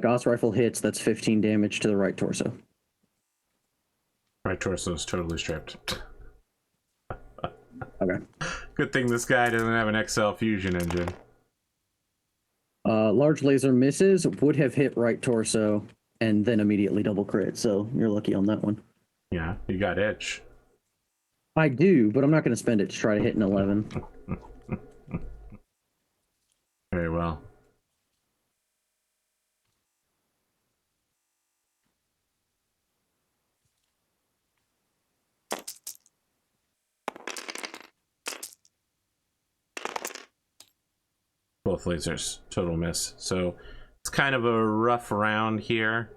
Gauss rifle hits, that's 15 damage to the right torso. Right torso is totally stripped. Okay. Good thing this guy doesn't have an XL fusion engine. Large laser misses, would have hit right torso, and then immediately double crit, so you're lucky on that one. Yeah, you got edge. I do, but I'm not going to spend it to try to hit an 11. Very well. Both lasers, total miss. So it's kind of a rough round here.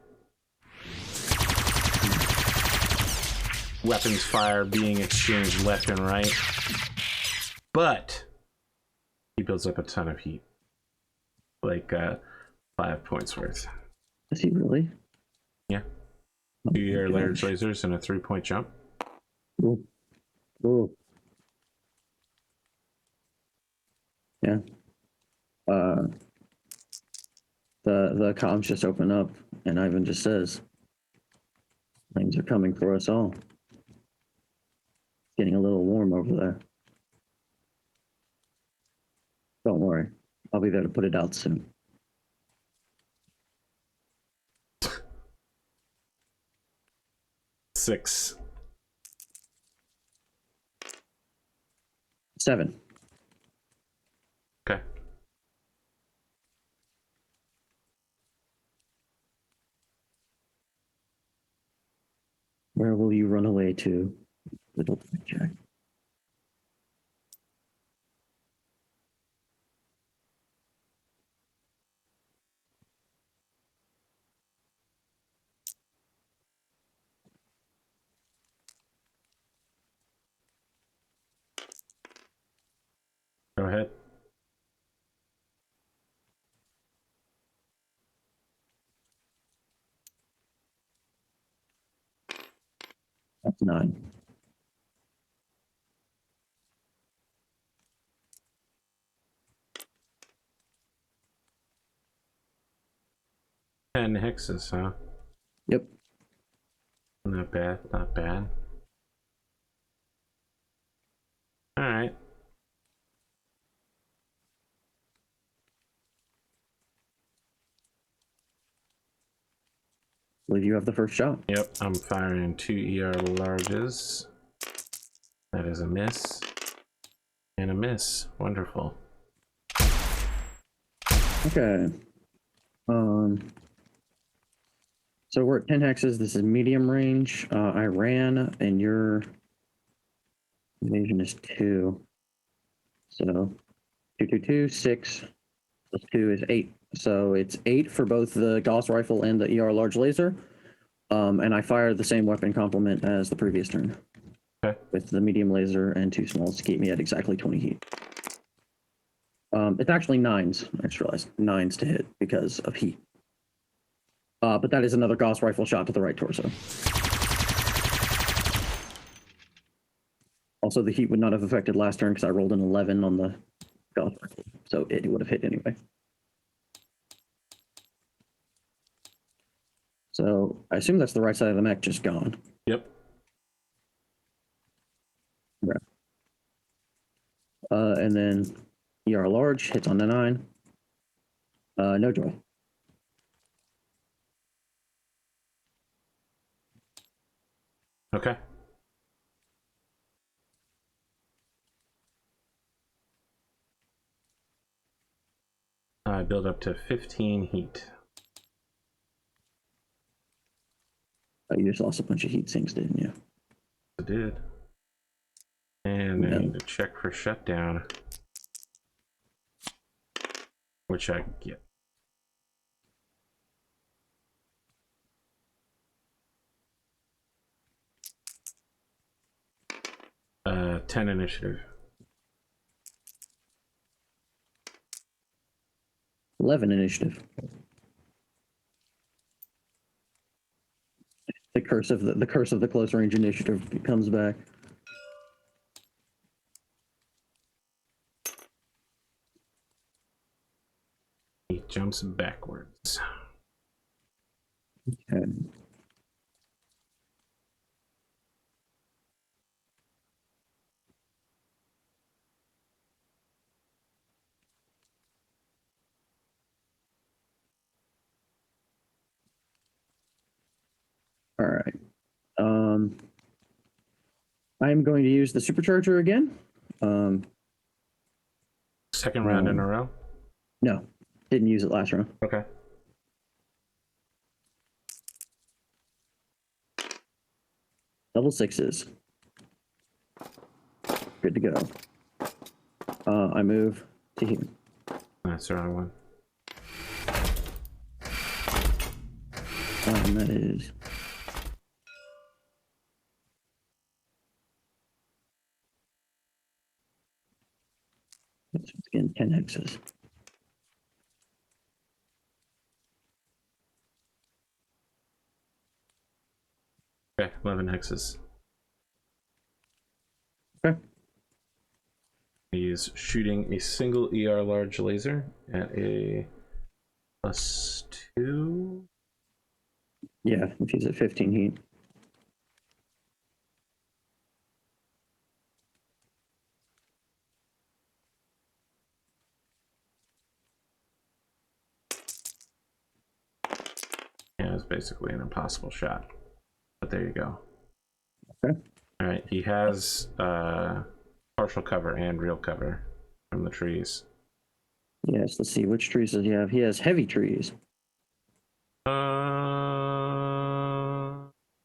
Weapons fire being exchanged left and right. But he builds up a ton of heat. Like 5 points worth. Is he really? Yeah. Oh, 2 year large gosh. lasers and a 3-point jump. Cool. Cool. Yeah. The comms just open up, and Ivan just says, "Things are coming for us all." Getting a little warm over there. Don't worry, I'll be there to put it out soon. Six. 7. Okay. Where will you run away to, little Jack? Go ahead. That's 9. 10 hexes, huh? Yep. Not bad, not bad. Alright. I believe you have the first shot. Yep, I'm firing 2 ER larges. That is a miss. And a miss. Wonderful. Okay. So we're at 10 hexes. This is medium range. I ran, and your evasion is 2. So 2, 2, 2, 6 plus 2 is 8. So it's 8 for both the Gauss rifle and the ER large laser. And I fired the same weapon complement as the previous turn. Okay. With the medium laser and 2 smalls to keep me at exactly 20 heat. It's actually 9s. I just realized 9s to hit because of heat. But that is another Gauss rifle shot to the right torso. Also, the heat would not have affected last turn because I rolled an 11 on the Gauss rifle, so it would have hit anyway. So I assume that's the right side of the mech just gone. Yep. Right. And then ER large hits on the 9. No joy. Okay. I build up to 15 heat. You just lost a bunch of heat sinks, didn't you? I did. And I Yeah. need to check for shutdown. Which I get. Uh, 10 initiative. 11 initiative. The curse of the close range initiative comes back. He jumps backwards. Okay. All right. I'm going to use the supercharger again. Second round in a row? No, didn't use it last round. Okay. Double 6s. Good to go. I move to here. That's the wrong one. And that is... Again, 10 hexes. Okay, 11 hexes. Okay. He's shooting a single ER large laser at a +2. Yeah, if he's at 15 heat. Yeah, it's basically an impossible shot. But there you go. Okay. All right, he has partial cover and real cover from the trees. Yes, let's see. Which trees does he have? He has heavy trees. I'll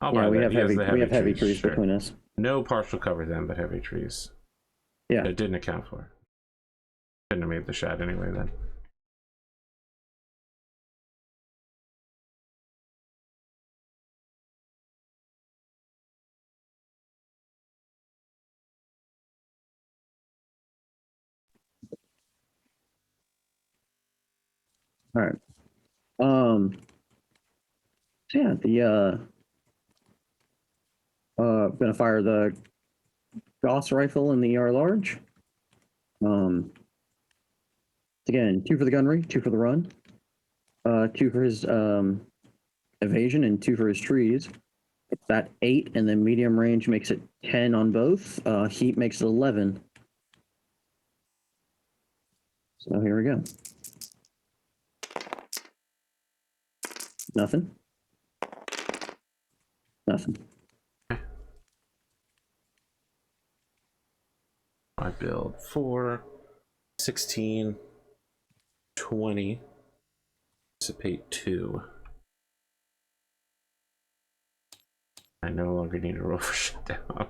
Yeah, buy we that. have He has heavy. the We have heavy trees sure. between us. No partial cover then, but heavy trees. Yeah. It didn't account for. Couldn't have made the shot anyway then. All right. So yeah, the gonna fire the Gauss rifle and the ER large. Again, 2 for the gunnery, 2 for the run. 2 for his evasion and 2 for his trees. It's that 8, and then medium range makes it 10 on both. Heat makes it 11. So here we go. Nothing. Nothing. I build 4, 16, 20, dissipate 2. I no longer need to roll for shutdown.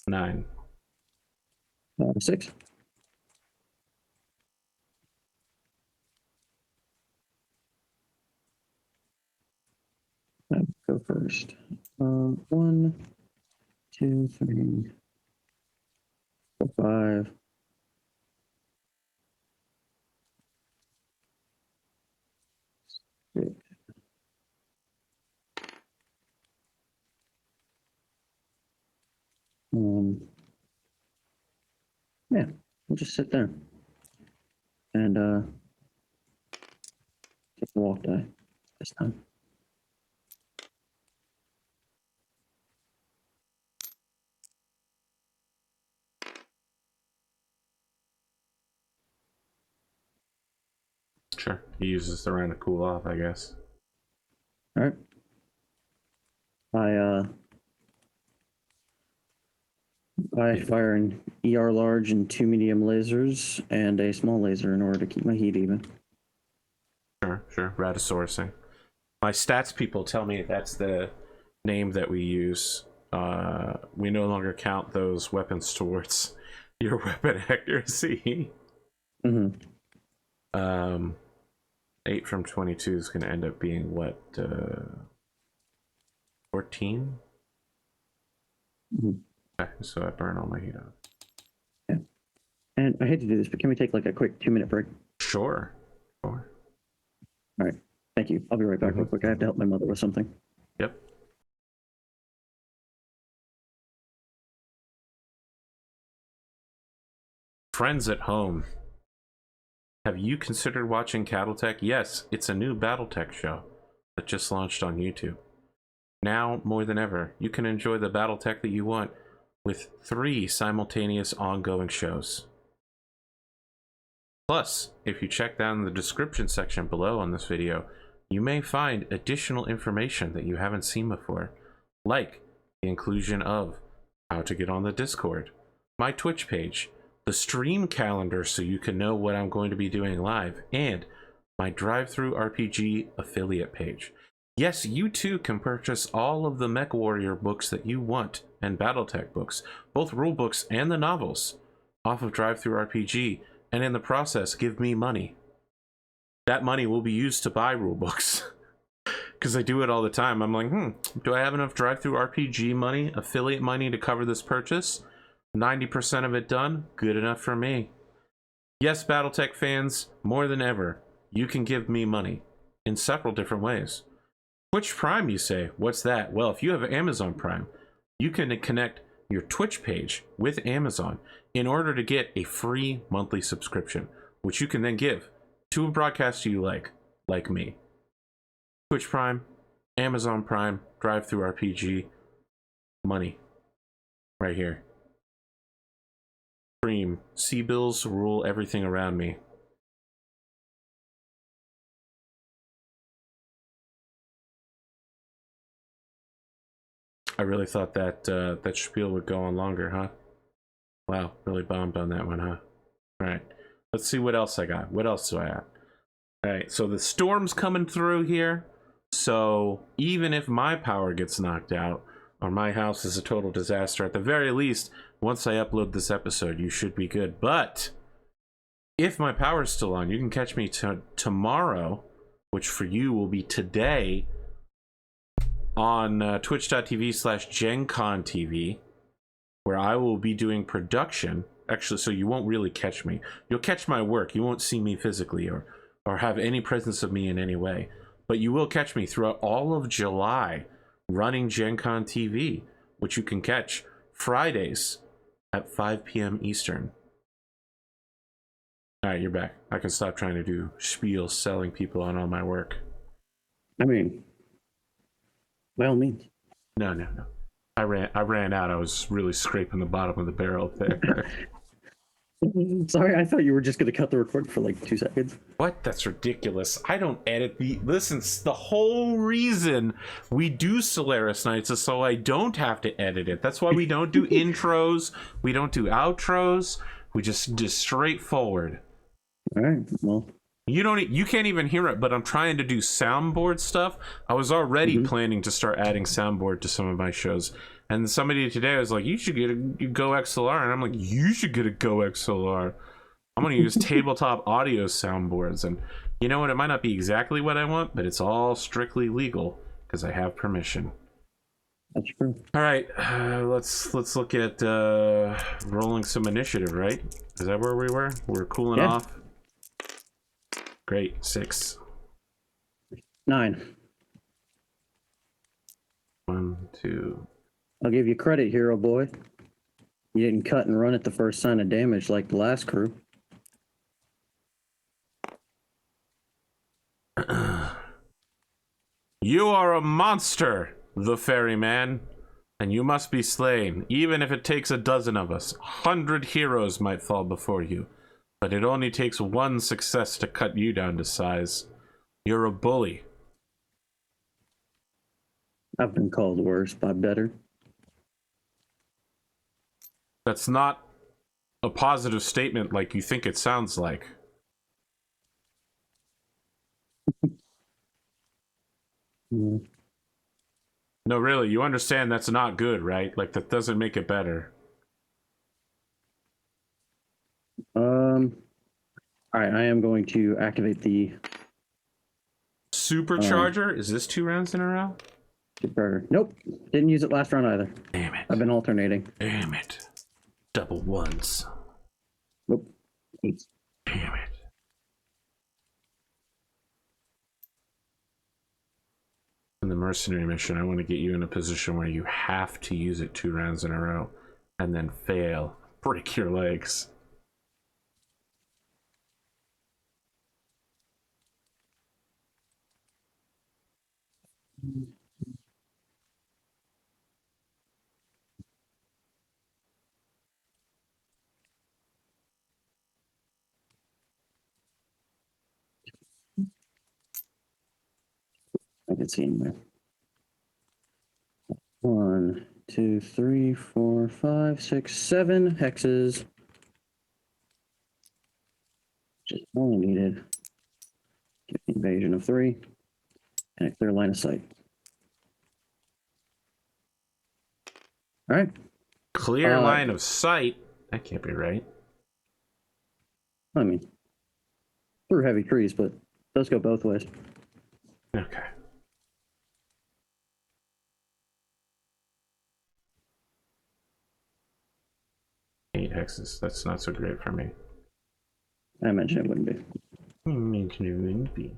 Nine. 6. I'll go first. 1, 2, 3, 4, 5. Six. Yeah, we'll just sit there and get the walk die this time. Sure. He uses the round to cool off, I guess. All right. I fire an ER large and 2 medium lasers and a small laser in order to keep my heat even. Sure. Radisourcing. My stats people tell me that's the name that we use. We no longer count those weapons towards your weapon accuracy. 8 from 22 is going to end up being what? 14? Okay, so I burn all my heat out. Yeah. And I hate to do this, but can we take like a quick 2-minute break? Sure. All right. Thank you. I'll be right back real quick. I have to help my mother with something. Yep. Friends at home. Have you considered watching Battletech? Yes, it's a new Battletech show that just launched on YouTube. Now, more than ever, you can enjoy the Battletech that you want with 3 simultaneous ongoing shows. Plus, if you check down the description section below on this video, you may find additional information that you haven't seen before, like the inclusion of how to get on the Discord, my Twitch page, the stream calendar so you can know what I'm going to be doing live, and my DriveThruRPG affiliate page. Yes, you too can purchase all of the Mech Warrior books that you want and Battletech books, both rule books and the novels, off of DriveThruRPG, and in the process give me money. That money will be used to buy rule books. Because I do it all the time. I'm like, do I have enough DriveThruRPG money, affiliate money to cover this purchase? 90% of it done, good enough for me. Yes, Battletech fans, more than ever, you can give me money in several different ways. Twitch Prime, you say? What's that? Well, if you have Amazon Prime, you can connect your Twitch page with Amazon in order to get a free monthly subscription, which you can then give to a broadcaster you like me. Twitch Prime, Amazon Prime, DriveThruRPG, money. Right here. Cream. C-bills rule everything around me. I really thought that that spiel would go on longer, huh? Wow, really bombed on that one, huh? Alright, let's see what else I got. What else do I have? Alright, so the storm's coming through here. So even if my power gets knocked out, or my house is a total disaster, at the very least, once I upload this episode, you should be good. But if my power's still on, you can catch me tomorrow, which for you will be today, on twitch.tv/GenConTV, where I will be doing production. Actually, so you won't really catch me. You'll catch my work. You won't see me physically or have any presence of me in any way. But you will catch me throughout all of July running Gen Con TV, which you can catch Fridays at 5 p.m. Eastern. All right, you're back. I can stop trying to do spiel selling people on all my work. I mean, by all means. No. I ran out. I was really scraping the bottom of the barrel there. Sorry, I thought you were just going to cut the recording for like 2 seconds. What? That's ridiculous. I don't edit the... Listen, the whole reason we do Solaris Nights is so I don't have to edit it. That's why we don't do intros. We don't do outros. We just straightforward. All right, well... You can't even hear it, but I'm trying to do soundboard stuff. I was already planning to start adding soundboard to some of my shows. And somebody today was like, you should get a Go XLR. And I'm like, you should get a Go XLR. I'm going to use tabletop audio soundboards. And you know what? It might not be exactly what I want, but it's all strictly legal because I have permission. That's true. All right, let's look at rolling some initiative, right? Is that where we were? We're cooling off. Great. 6. 9. 1, 2. I'll give you credit, hero boy. You didn't cut and run at the first sign of damage like the last crew. You are a monster, the ferryman, and you must be slain, even if it takes a dozen of us. 100 heroes might fall before you, but it only takes 1 success to cut you down to size. You're a bully. I've been called worse by better. That's not a positive statement like you think it sounds like. Mm. No, really, you understand that's not good, right? Like, that doesn't make it better. All right, I am going to activate the Supercharger? Is this 2 rounds in a row? super. Nope, didn't use it last round either. Damn it. I've been alternating. Damn it. Double ones. Nope. Damn it. In the mercenary mission, I want to get you in a position where you have to use it 2 rounds in a row and then fail. Break your legs. I can see him there. 1, 2, 3, 4, 5, 6, 7 hexes. Just all I needed. Get the invasion of 3 and a clear line of sight. All right. Clear line of sight? That can't be right. I mean, through heavy trees, but it does go both ways. Okay. Eight hexes. That's not so great for me. I mentioned it wouldn't be. I mentioned it wouldn't be.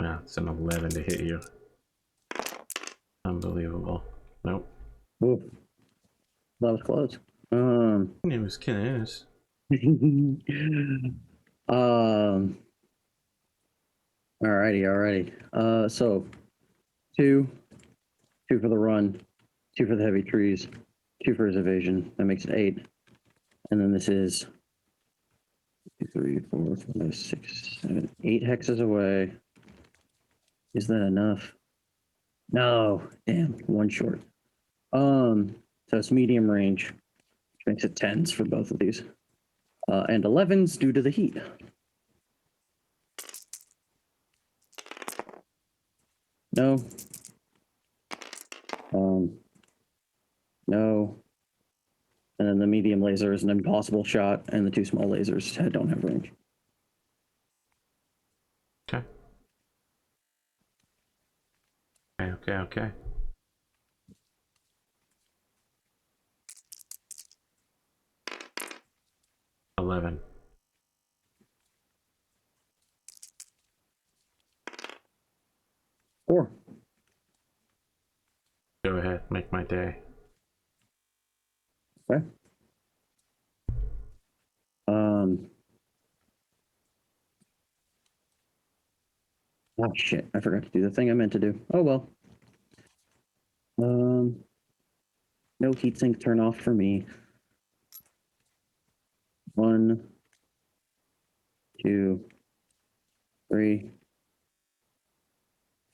Yeah, it's an 11 to hit you. Unbelievable. Nope. Ooh, that was close. It was close. Alrighty. So 2 for the run, 2 for the heavy trees, 2 for his evasion. That makes it 8. And then this is 2, 3, 4, 5, 6, 7, 8 hexes away. Is that enough? No, damn, 1 short. So it's medium range, which makes it 10s for both of these. And 11s due to the heat. No. No. And then the medium laser is an impossible shot, and the 2 small lasers don't have range. Okay. Okay. 11. 4. Go ahead, make my day. Okay. Oh shit! I forgot to do the thing I meant to do. Oh well. No heatsink turn off for me. 1, 2, 3,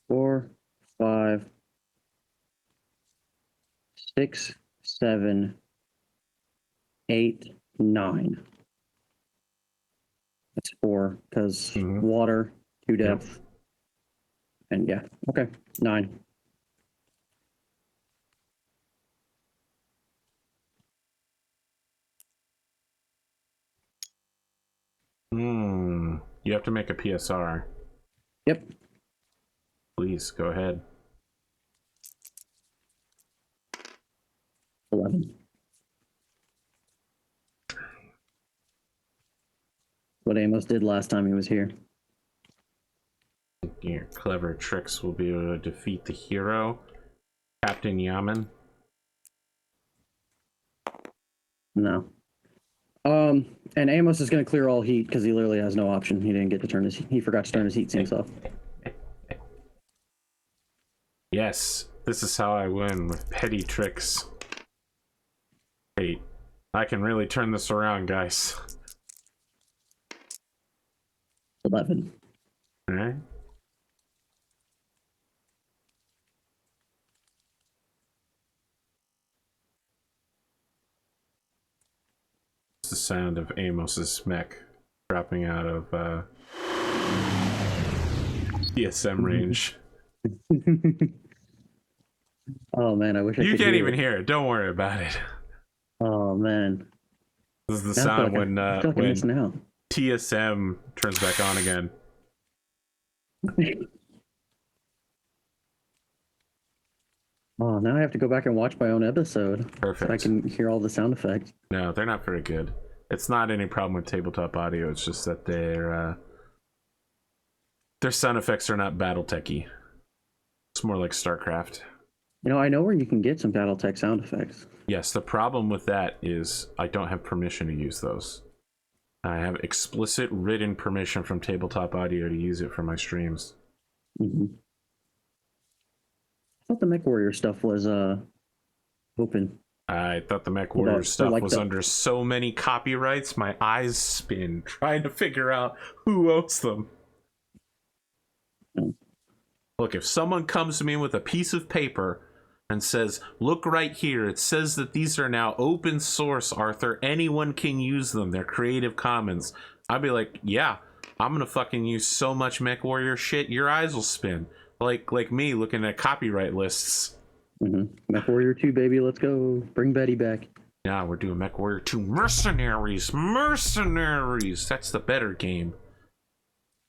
4, 5, 6, 7, 8, 9. That's 4 because water, 2 depth, and yeah, okay, 9. You have to make a PSR. Yep. Please go ahead. 11. What Amos did last time he was here. Your clever tricks will be able to defeat the hero, Captain Yaman. No. And Amos is going to clear all heat because he literally has no option. He didn't get to turn his. He forgot to turn his heat sinks off. Yes, this is how I win with petty tricks. Hey, I can really turn this around, guys. 11. All right. It's the sound of Amos's mech dropping out of DSM range. Oh man, I wish I You could can't hear even it. hear it. Don't worry about it. Oh man. This is the I feel sound like I feel like I'm missing when out. TSM turns back on again. Oh, now I have to go back and watch my own episode. Perfect. So I can hear all the sound effects. No, they're not very good. It's not any problem with tabletop audio. It's just that their sound effects are not Battletech-y. It's more like StarCraft. You know, I know where you can get some Battletech sound effects. Yes, the problem with that is I don't have permission to use those. I have explicit written permission from Tabletop Audio to use it for my streams. I thought the Mech Warrior stuff was open. I thought the Mech Warrior stuff like was under so many copyrights, my eyes spin trying to figure out who owns them. Oh. Look, if someone comes to me with a piece of paper and says, look right here, it says that these are now open source, Arthur, anyone can use them, they're Creative Commons, I'd be like, yeah, I'm gonna fucking use so much Mech Warrior shit, your eyes will spin. Like me looking at copyright lists. Mech Warrior 2, baby, let's go. Bring Betty back. Yeah, we're doing Mech Warrior 2 Mercenaries. Mercenaries! That's the better game.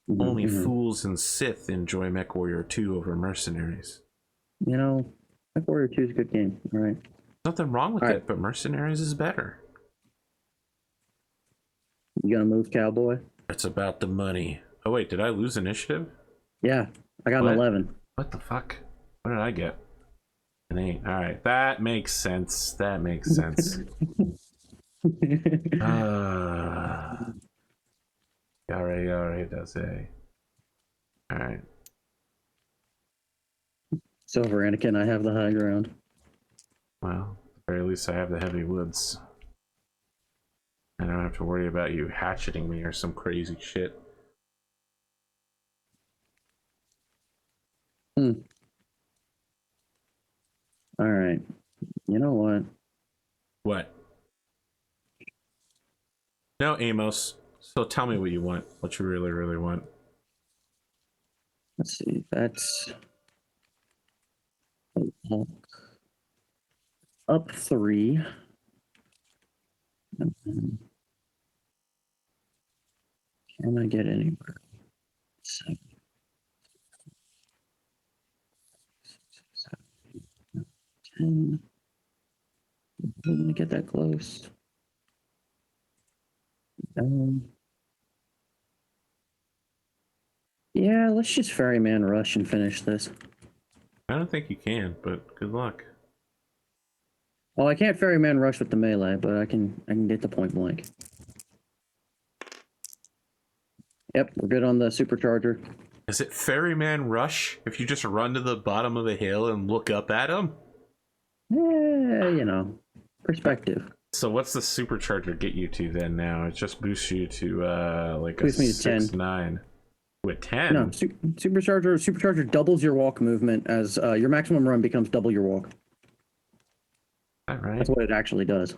Only fools and Sith enjoy Mech Warrior 2 over Mercenaries. You know, Mech Warrior 2 is a good game. All right. Nothing wrong with All it, right. but Mercenaries is better. You gonna move, cowboy? It's about the money. Oh wait, did I lose initiative? Yeah, I got What? an 11. What the fuck? What did I get? An 8. Alright, that makes sense. That makes sense. Alright, does a. Alright. It's over, Anakin. I have the high ground. Well, at the very least I have the heavy woods. I don't have to worry about you hatcheting me or some crazy shit. All right. You know what? What? No, Amos. So tell me what you want. What you really, really want. Let's see. That's up 3. Can I get anywhere? 7, 10. I'm gonna get that close. Yeah, let's just ferryman rush and finish this. I don't think you can, but good luck. Well, I can't ferryman rush with the melee, but I can get the point blank. Yep, we're good on the supercharger. Is it Ferryman Rush if you just run to the bottom of a hill and look up at him? Yeah, you know, perspective. So what's the supercharger get you to then now? It just boosts you to like a Boosts me to 6, 10. 9. With 10? No, supercharger doubles your walk movement as your maximum run becomes double your walk. All right. That's what it actually does.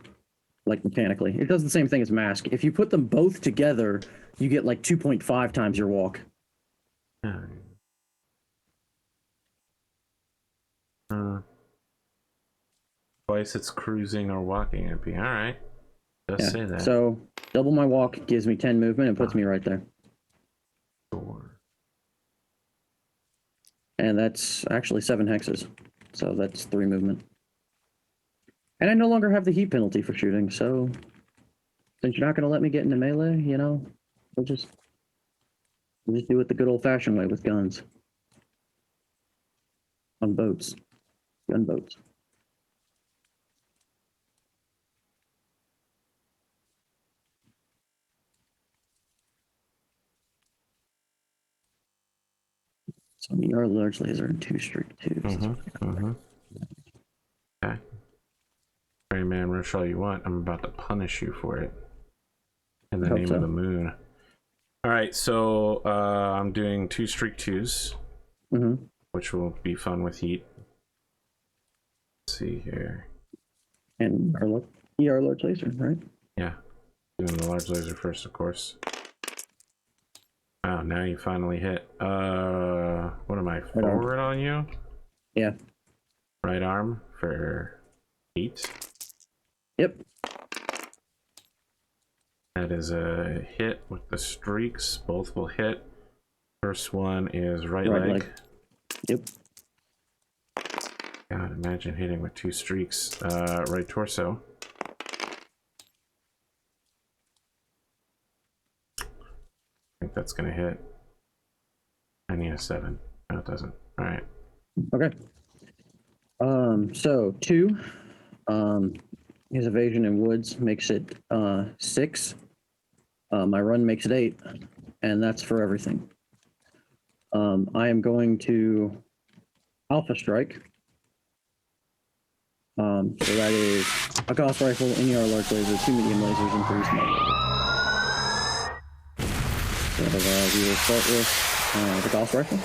Like mechanically. It does the same thing as mask. If you put them both together, you get like 2.5 times your walk. Twice it's cruising or walking MP. All right. Does say that. So double my walk gives me 10 movement and puts me right there. Sure. And that's actually 7 hexes. So that's 3 movement. And I no longer have the heat penalty for shooting, so since you're not going to let me get into melee, you know, we'll just do it the good old-fashioned way with guns. On boats. Gunboats. So we are large laser and 2 streak 2s. Okay. Ferryman Rush all you want. I'm about to punish you for it. In the name of the moon. All right, so I'm doing 2 streak 2s, which will be fun with heat. Let's see here. And our large laser, right? Yeah, doing the large laser first, of course. Wow, now you finally hit. What am I, forward on you? Yeah. Right arm for 8. Yep. That is a hit with the streaks. Both will hit. First one is right leg. Yep. God, imagine hitting with 2 streaks. Right torso. I think that's gonna hit. I need a 7. No, it doesn't. All right. Okay. So 2. His evasion in woods makes it 6. My run makes it 8, and that's for everything. I am going to Alpha Strike. So that is a Gauss Rifle, NER large laser, 2 medium lasers, and 3 small lasers. So we will start with the Gauss Rifle.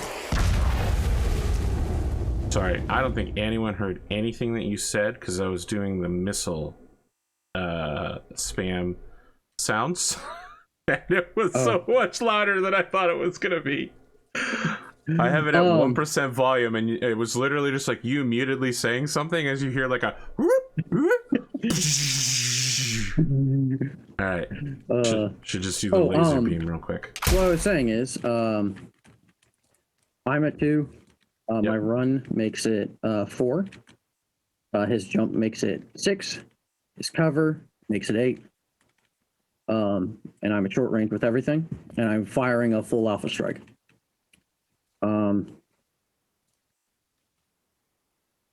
Sorry, I don't think anyone heard anything that you said because I was doing the missile spam sounds. And it was so much louder than I thought it was gonna be. I have it at 1% volume, and it was literally just like you mutedly saying something as you hear like a all right. Should just do the laser beam real quick. What I was saying is I'm at 2. My run makes it 4. His jump makes it 6. His cover makes it 8. And I'm at short range with everything, and I'm firing a full Alpha Strike. And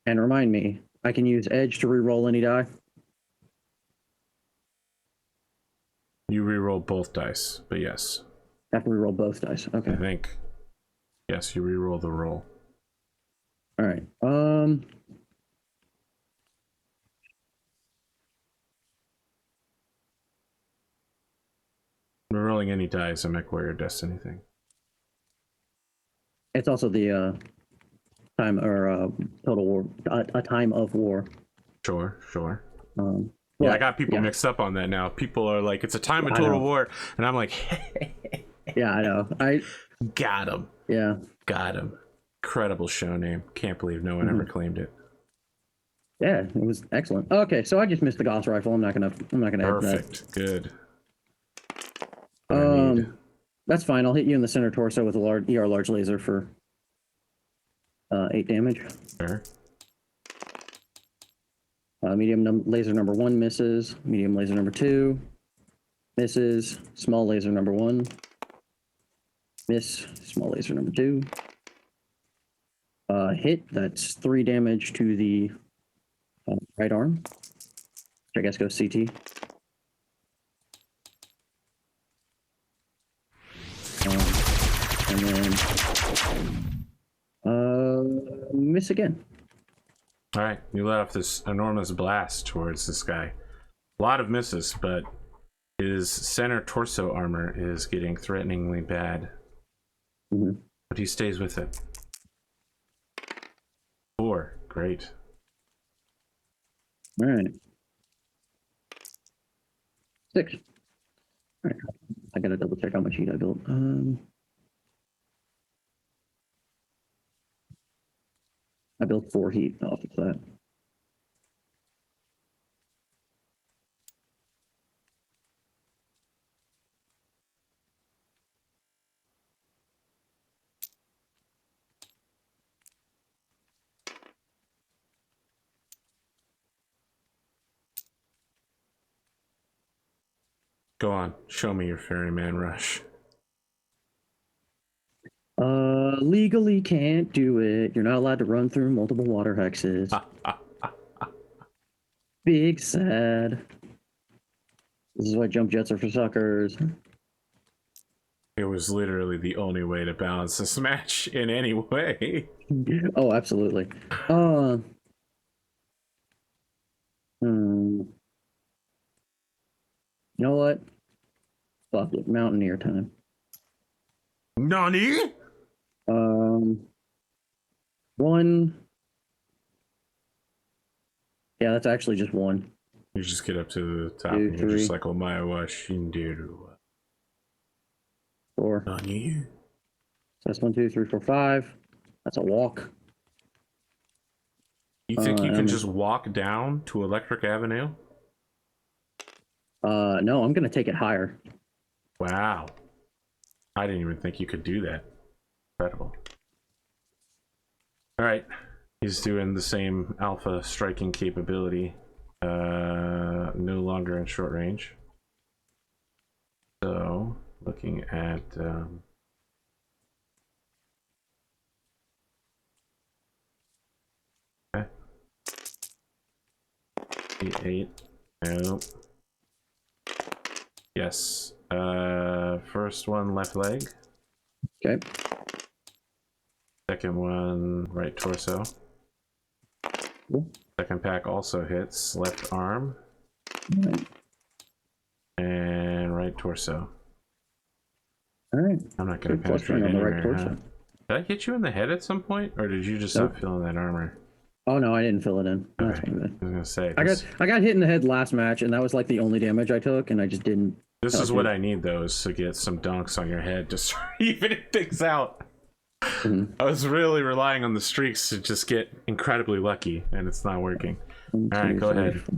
remind me, I can use Edge to reroll any die. You reroll both dice, but yes. I have to reroll both dice. Okay. I think. Yes, you reroll the roll. All right. Rerolling any die is a Mech Warrior Destiny thing. It's also the time or total war, a time of war. Sure. Well, I got people mixed up on that now. People are like, it's a time of total war, and I'm like, yeah, I know. I got him. Yeah, got him. Incredible show name. can't believe no one ever claimed it. Yeah, it was excellent. Okay, so I just missed the Gauss Rifle. I'm not gonna Perfect. Good. That's fine. I'll hit you in the center torso with a large laser for 8 damage. Sure. Medium laser number 1 misses. Medium laser number 2 misses. Small laser number 1 miss. Small laser number 2. Hit. That's 3 damage to the right arm. Which I guess goes CT. And then miss again. All right, you let off this enormous blast towards this guy. A lot of misses, but his center torso armor is getting threateningly bad. Mm-hmm. But he stays with it. 4, great. All right. 6. All right. I gotta double check how much heat I built. I built 4 heat off of that. Go on, show me your ferryman rush. Legally can't do it. You're not allowed to run through multiple water hexes. Big sad. This is why jump jets are for suckers. It was literally the only way to balance this match in any way. Oh, absolutely. You know what? Fuck it. Mountaineer time. Nani? 1. Yeah, that's actually just 1. You just get up to the top 2, and you're 3. just like, oh my wa shinderu. 4. Nani? So that's 1, 2, 3, 4, 5. That's a walk. You think you can just walk down to Electric Avenue? No, I'm gonna take it higher. Wow. I didn't even think you could do that. Incredible. Alright. He's doing the same alpha striking capability. No longer in short range. So, looking at... okay. E8. Nope. Yes. First one, left leg. Okay. Second one, right torso. Cool. Second pack also hits left arm All right. and right torso. All right. I'm not going to Good penetrate clustering on the right anywhere, torso. huh? Did I hit you in the head at some point, or did you just Nope. not feel that armor? Oh no, I didn't fill it in. That's Okay. my bad. I was going to say, I got hit in the head last match, and that was like the only damage I took, and I just didn't. this Oh, is what dude. I need, though, is to get some dunks on your head to start evening things out. Mhm. I was really relying on the streaks to just get incredibly lucky, and it's not working. 1, All right, 2, go 3, ahead. 4.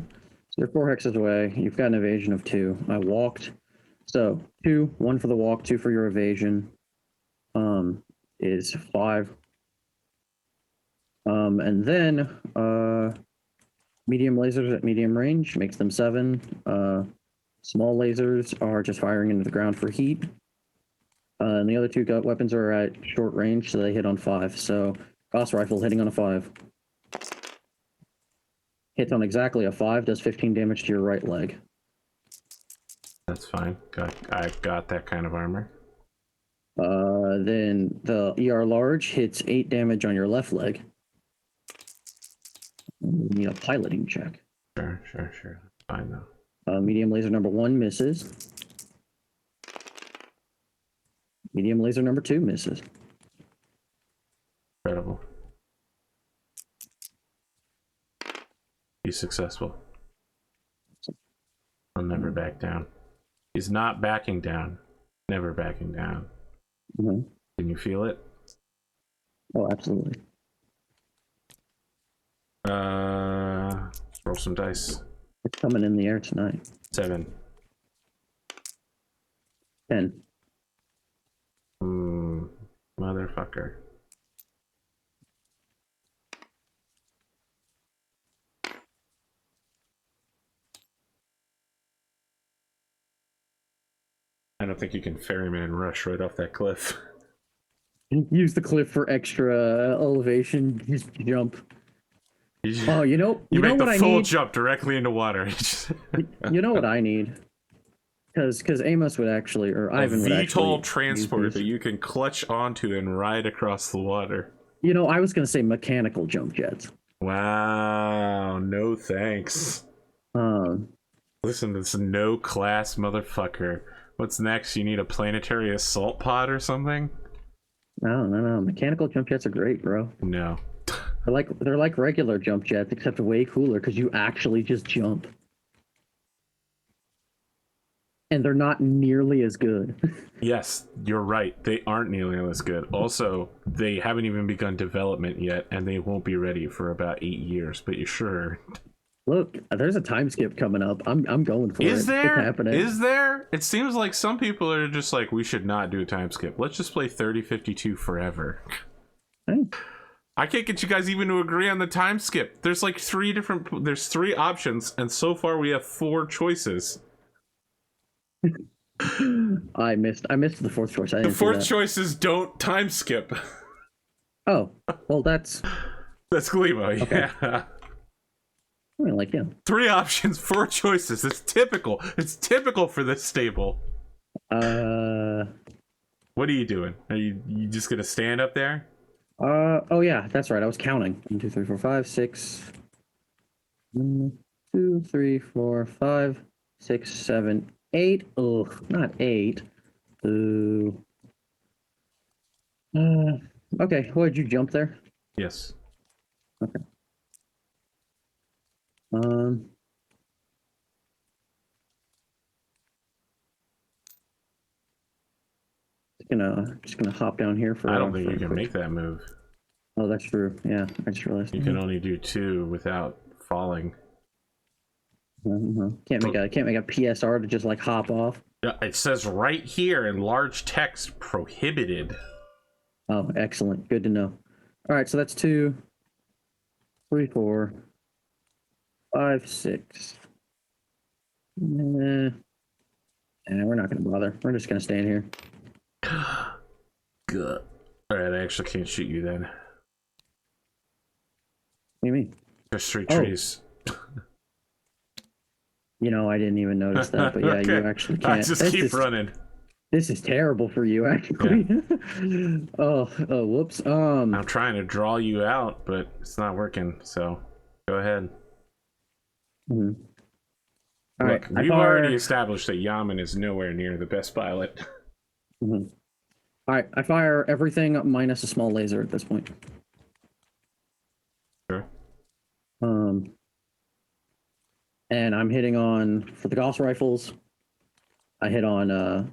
So you're 4 hexes away. You've got an evasion of 2. I walked. So 2, 1 for the walk, 2 for your evasion. Is 5. And then medium lasers at medium range makes them 7. Small lasers are just firing into the ground for heat. And the other 2 gut weapons are at short range, so they hit on 5. So Gauss rifle hitting on a 5. Hits on exactly a 5, does 15 damage to your right leg. That's fine. I've got that kind of armor. Then the ER large hits 8 damage on your left leg. You need a piloting check. Sure. That's fine, though. Medium laser number 1 misses. Medium laser number 2 misses. Incredible. He's successful. I'll never back down. He's not backing down. Never backing down. Mhm. Can you feel it? Oh, absolutely. Roll some dice. It's coming in the air tonight. 7. 10. Motherfucker. I don't think you can ferryman rush right off that cliff. Use the cliff for extra elevation. Just jump. Oh, you know make what the I full need? jump directly into water. You know what I need? Because Amos would actually, or Ivan would actually. VTOL use transport these. that you can clutch onto and ride across the water. You know, I was gonna say mechanical jump jets. Wow, no thanks. Um, Listen to this no class motherfucker. What's next? You need a planetary assault pod or something? no. Mechanical jump jets are great, bro. No. They're like regular jump jets, except way cooler because you actually just jump. And they're not nearly as good. Yes, you're right. They aren't nearly as good. Also, they haven't even begun development yet, and they won't be ready for about 8 years. But you sure? Look, there's a time skip coming up. I'm going for it. Is there? It's happening. Is there? It seems like some people are just like, we should not do a time skip. Let's just play 3052 forever. Hey. I can't get you guys even to agree on the time skip. There's like there's 3 options, and so far we have 4 choices. I missed the fourth choice. I didn't The see 4th that. choice is don't time skip. Oh, well, that's Glimo, Okay. yeah. I mean, like, yeah. 3 options, 4 choices. It's typical. It's typical for this stable. What are you doing? Are you just gonna stand up there? Oh yeah, that's right. I was counting. 1, 2, 3, 4, 5, 6. 1, 2, 3, 4, 5, 6, 7, 8. Oh, not 8. Ooh. Okay. What did you jump there? Yes. Okay. Just gonna hop down here for. I don't think for you a can quick- make that move. Oh, that's true. Yeah, I just realized. You can only do 2 without falling. Can't make a PSR to just like hop off. Yeah, it says right here in large text, prohibited. Oh, excellent. Good to know. All right, so that's 2, 3, 4, 5, 6. We're not gonna bother. We're just gonna stand here. Good. All right, I actually can't shoot you then. What do you mean? There's 3 Oh. trees. You know, I didn't even notice that, but yeah, Okay. you actually can't. I just This keep is- running. This is terrible for you, actually. Oh, whoops. I'm trying to draw you out, but it's not working. So go ahead. mhm. All right, Look, we've already established that Yaman is nowhere near the best pilot. Mhm. All right, I fire everything minus a small laser at this point. Sure. And I'm hitting on for the Gauss rifles. I hit on let's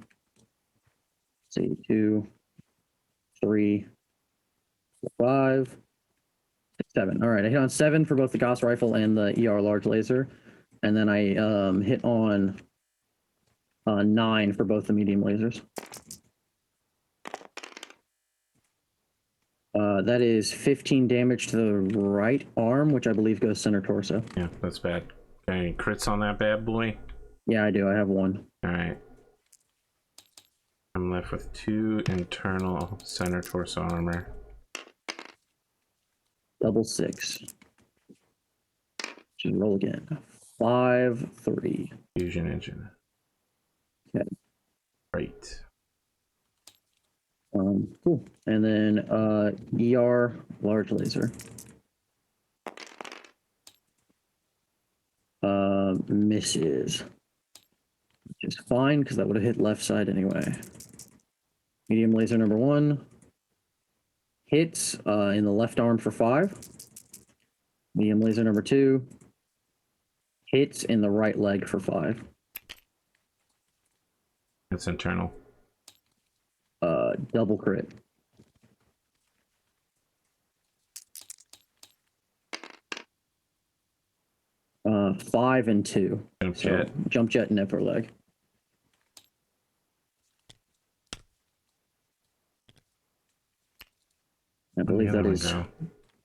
see, 2, 3, 4, 5, 6, 7. All right, I hit on 7 for both the Gauss rifle and the ER large laser, and then I hit on 9 for both the medium lasers. That is 15 damage to the right arm, which I believe goes center torso. Yeah, that's bad. Got any crits on that bad boy? Yeah, I do. I have 1. All right. I'm left with 2 internal center torso armor. Double 6. Just roll again. 5, 3. Fusion engine. Okay. Right. Cool. And then ER large laser. Misses. Which is fine because that would have hit left side anyway. Medium laser number 1 hits in the left arm for 5. Medium laser number 2 hits in the right leg for 5. It's internal. Double crit. Uh, 5 and 2. Jump So jet. jump jet and upper leg. I believe Where'd that the other is one go?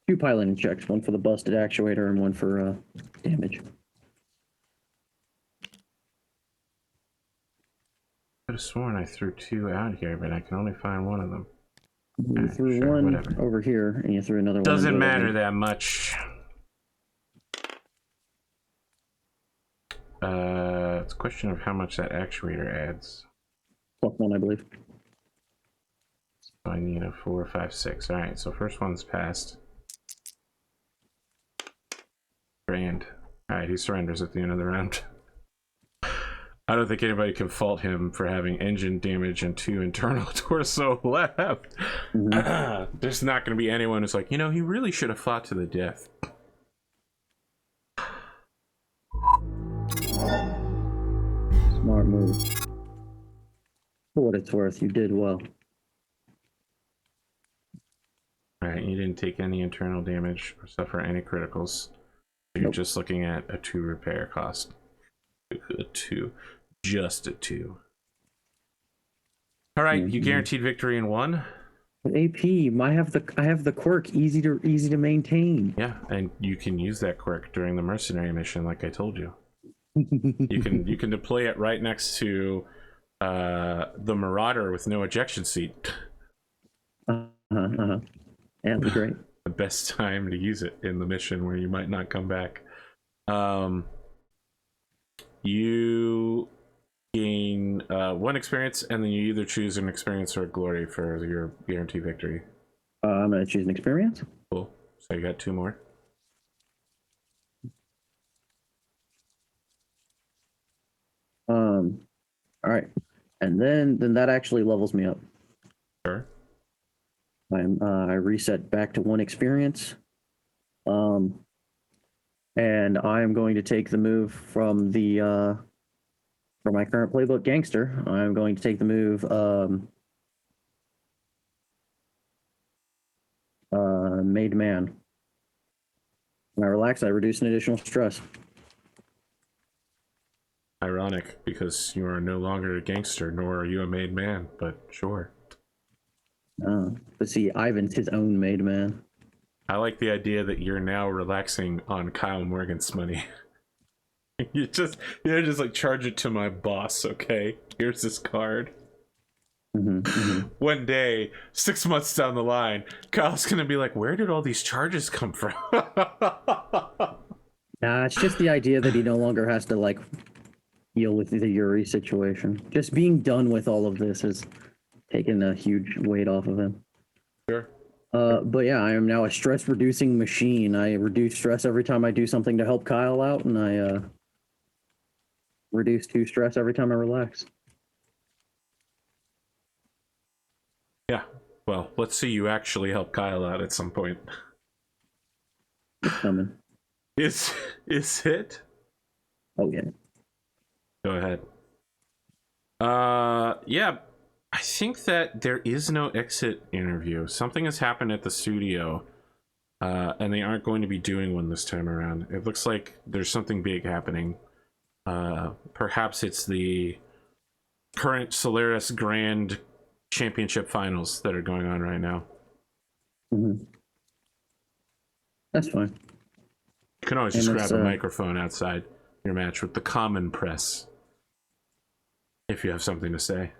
2 piloting checks, 1 for the busted actuator and 1 for damage. I could have sworn I threw 2 out here, but I can only find 1 of them. You threw sure, one whatever. over here, and you threw another one. Doesn't into the matter one. that much. It's a question of how much that actuator adds. +1, I believe. So I need a 4, 5, 6. All right, so first one's passed. Grand. All right, he surrenders at the end of the round. I don't think anybody can fault him for having engine damage and 2 internal torso left. There's not going to be anyone who's like, you know, he really should have fought to the death. Smart move. For what it's worth, you did well. All right, you didn't take any internal damage or suffer any criticals. You're Nope. just looking at a 2 repair cost. A 2. Just a 2. All right, you guaranteed victory in 1. But AP, I have the quirk, easy to maintain. Yeah, and you can use that quirk during the mercenary mission, like I told you. You can deploy it right next to the Marauder with no ejection seat. Yeah, that'd be great. The best time to use it in the mission where you might not come back. You gain 1 experience, and then you either choose an experience or a glory for your guaranteed victory. I'm gonna choose an experience. Cool. So you got 2 more. All right, and then that actually levels me up. Sure. I reset back to 1 experience. And I am going to take the move from the from my current playbook, Gangster. I'm going to take the move Made Man. When I relax, I reduce an additional stress. Ironic, because you are no longer a gangster, nor are you a made man, but sure. But see, Ivan's his own made man. I like the idea that you're now relaxing on Kyle Morgan's money. you're just like, charge it to my boss, okay? Here's this card. One day, 6 months down the line, Kyle's gonna be like, where did all these charges come from? Nah, it's just the idea that he no longer has to like deal with the Yuri situation. Just being done with all of this has taken a huge weight off of him. Sure. But yeah, I am now a stress reducing machine. I reduce stress every time I do something to help Kyle out, and I reduce 2 stress every time I relax. Yeah. Well, let's see you actually help Kyle out at some point. It's coming. Is it? Oh yeah. Go ahead. Yeah. I think that there is no exit interview. Something has happened at the studio, and they aren't going to be doing one this time around. It looks like there's something big happening. Perhaps it's the current Solaris Grand Championship Finals that are going on right now. That's fine. You can always just And grab it's, a microphone outside your match with the common press if you have something to say.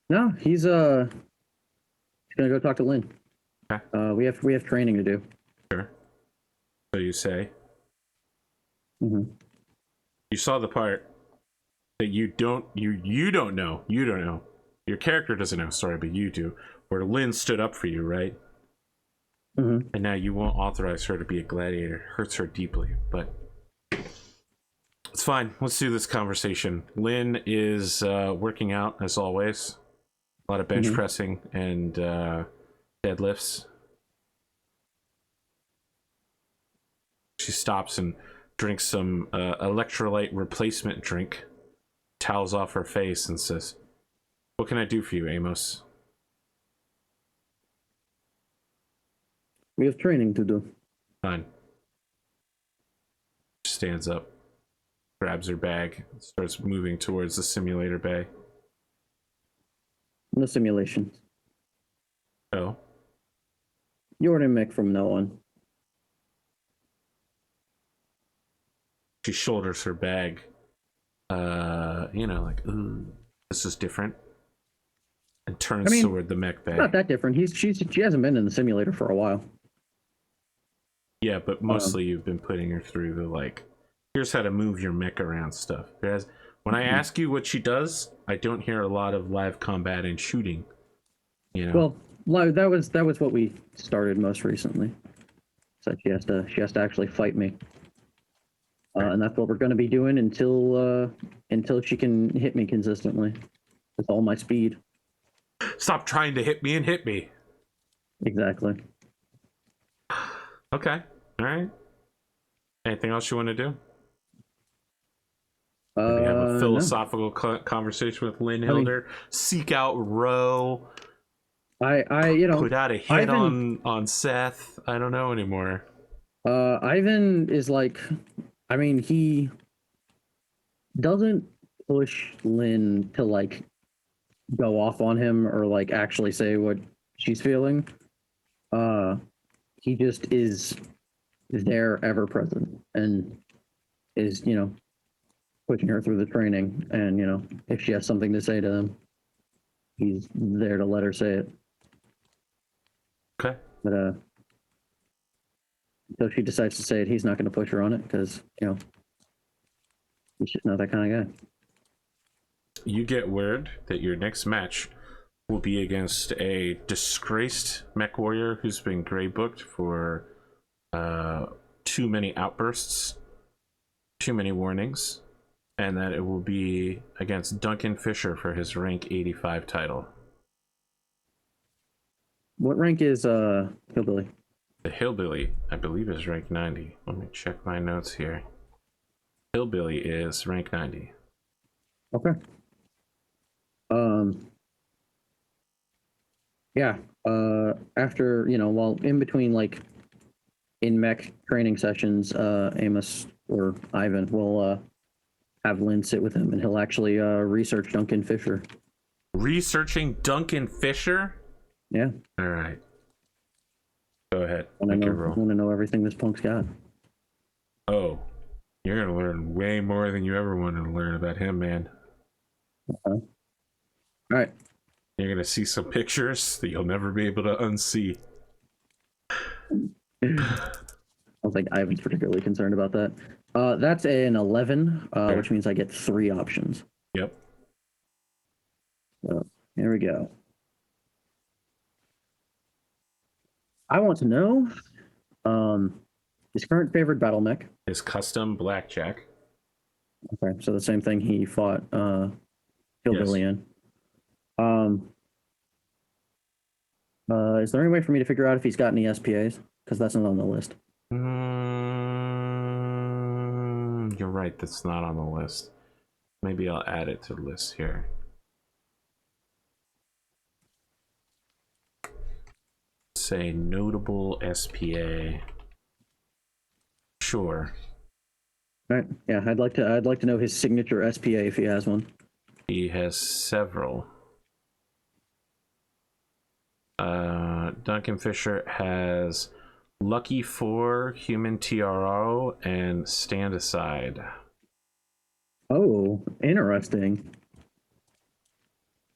No, he's gonna go talk to Lynn. Okay. We have training to do. Sure. So you say. Mm-hmm. You saw the part that you don't know. You don't know. Your character doesn't know, sorry, but you do. Where Lynn stood up for you, right? Mm-hmm. And now you won't authorize her to be a gladiator. Hurts her deeply, but it's fine. Let's do this conversation. Lynn is working out as always. A lot of bench pressing and deadlifts. She stops and drinks some electrolyte replacement drink, towels off her face, and says, "What can I do for you, Amos?" We have training to do. Fine. Stands up, grabs her bag, starts moving towards the simulator bay. No simulations. Oh, You're an Mech from now on. she shoulders her bag. Like, ooh, this is different. and turns toward the mech bay. Not that different. She hasn't been in the simulator for a while. Yeah, but mostly you've been putting her through the like, here's how to move your mech around stuff. Whereas when I ask you what she does, I don't hear a lot of live combat and shooting. You know. Well, that was what we started most recently. So she has to actually fight me, and that's what we're going to be doing until she can hit me consistently with all my speed. Stop trying to hit me and hit me. Exactly. Okay. All right. Anything else you want to do? Maybe have a philosophical conversation with Lynn Hilder. Seek out Ro. I put out a hit on Seth. I don't know anymore. Ivan is like, I mean, he doesn't push Lynn to like go off on him or like actually say what she's feeling. He just is there, ever present, and is, you know, pushing her through the training. And, you know, if she has something to say to them, he's there to let her say it. Okay. But until she decides to say it, he's not going to push her on it because, you know, he's just not that kind of guy. You get word that your next match will be against a disgraced mech warrior who's been gray booked for too many outbursts, too many warnings, and that it will be against Duncan Fisher for his rank 85 title. What rank is Hillbilly? The Hillbilly, I believe, is rank 90. Let me check my notes here. Hillbilly is rank 90. Okay. Yeah. After, you know, while in between, like, in mech training sessions, Amos or Ivan will have Lynn sit with him, and he'll actually research Duncan Fisher. Researching Duncan Fisher? Yeah. All right. Go ahead. I want to know everything this punk's got. Oh, you're gonna learn way more than you ever wanted to learn about him, man. All right. You're gonna see some pictures that you'll never be able to unsee. I don't think Ivan's particularly concerned about that. That's an 11, which means I get 3 options. Yep. So here we go. I want to know his current favorite battle mech. His custom blackjack. Okay, so the same thing he fought Hillbilly in. Is there any way for me to figure out if he's got any SPAs? Because that's not on the list. You're right, that's not on the list. Maybe I'll add it to the list here. Say notable SPA. Sure. All right. Yeah, I'd like to know his signature SPA if he has one. He has several. Duncan Fisher has Lucky 4, Human TRO, and Stand Aside. Oh, interesting.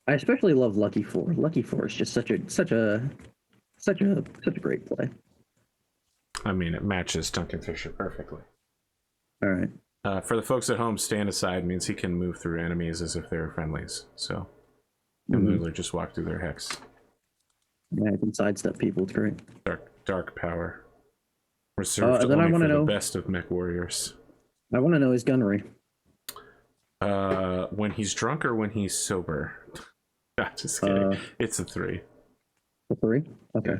I especially love Lucky 4. Lucky 4 is just such a great play. I mean, it matches Duncan Fisher perfectly. All right. For the folks at home, Stand Aside means he can move through enemies as if they're friendlies. So you can literally just walk through their hex. Yeah, I can sidestep people. It's great. Dark power. Reserved only for the best of mech warriors. I want to know his gunnery. When he's drunk or when he's sober? Just kidding. It's a 3. A 3? Okay.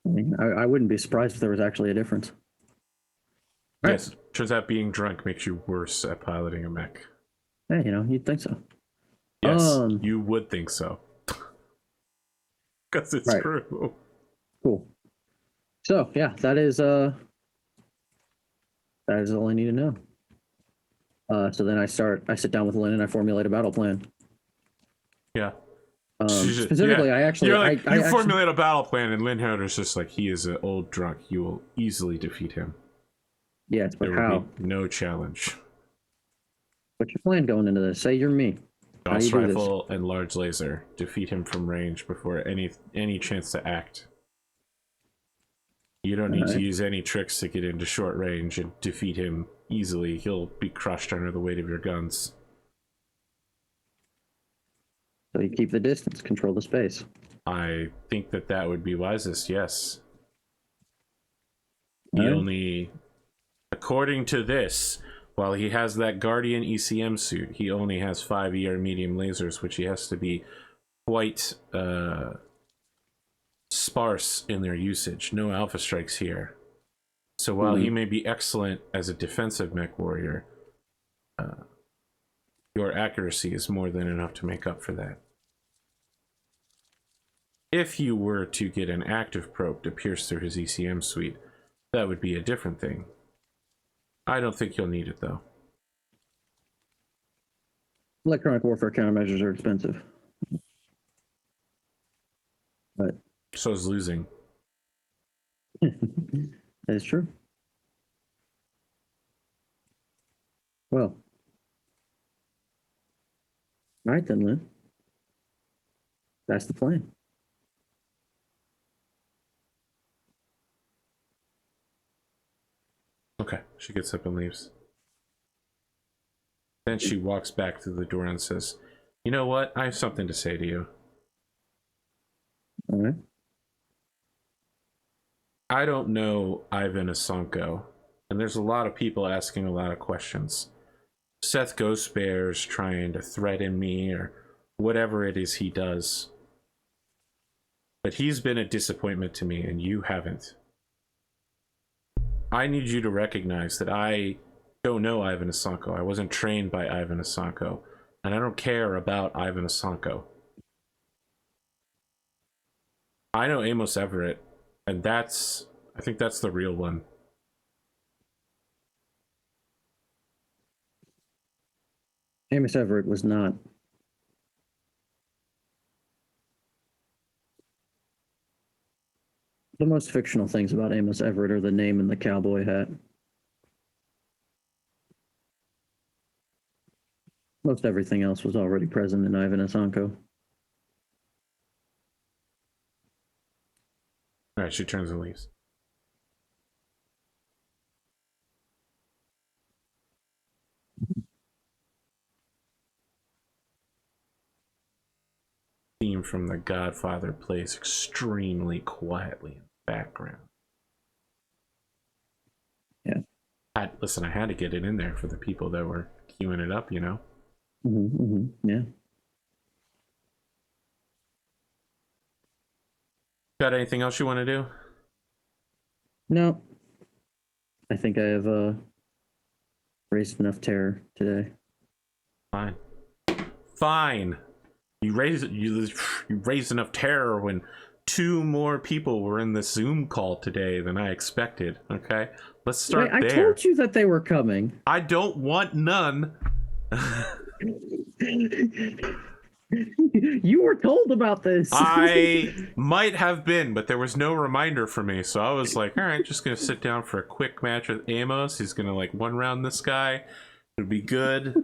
Yeah. I wouldn't be surprised if there was actually a difference. Yes. Right. Turns out being drunk makes you worse at piloting a mech. Yeah, you know, you'd think so. Yes, you would think so. Because it's true. Cool. So yeah, that is all I need to know. So then I sit down with Lynn and I formulate a battle plan. Yeah. Specifically, I formulate a battle plan, and Lynn Hilder's just like, he is an old drunk. You will easily defeat him. Yes, but there how? Will be no challenge. What's your plan going into this? Say you're me. How do Gauss you do this? rifle and large laser. Defeat him from range before any chance to act. You don't need to Alright. use any tricks to get into short range and defeat him easily. He'll be crushed under the weight of your guns. So you keep the distance, control the space. I think that would be wisest, yes. He Alright. only, according to this, while he has that Guardian ECM suit, he only has 5 ER medium lasers, which he has to be quite sparse in their usage. No alpha strikes here. So while he may be excellent as a defensive mech warrior, your accuracy is more than enough to make up for that. If you were to get an active probe to pierce through his ECM suite, that would be a different thing. I don't think you'll need it, though. Electronic warfare countermeasures are expensive. But So is losing. that is true. Well. All right then, Lynn. That's the plan. Okay, she gets up and leaves. Then she walks back to the door and says, "You know what? I have something to say to you. All right. I don't know Ivan Asanko, and there's a lot of people asking a lot of questions. Seth Ghostbear's trying to threaten me or whatever it is he does. But he's been a disappointment to me, and you haven't. I need you to recognize that I don't know Ivan Asanko. I wasn't trained by Ivan Asanko, and I don't care about Ivan Asanko. I know Amos Everett, and I think that's the real one. Amos Everett was not. The most fictional things about Amos Everett are the name and the cowboy hat. Most everything else was already present in Ivan Asanko. Alright, she turns and leaves. Theme from The Godfather plays extremely quietly in the background. Yeah. Listen, I had to get it in there for the people that were queuing it up, you know? Yeah. Got anything else you want to do? No. I think I have raised enough terror today. Fine. Fine. You raised enough terror when 2 more people were in the Zoom call today than I expected. Okay, let's start Wait, there. I told you that they were coming. I don't want none. You were told about this. I might have been, but there was no reminder for me, so I was like, all right, just gonna sit down for a quick match with Amos. He's gonna like one round this guy. It'll be good.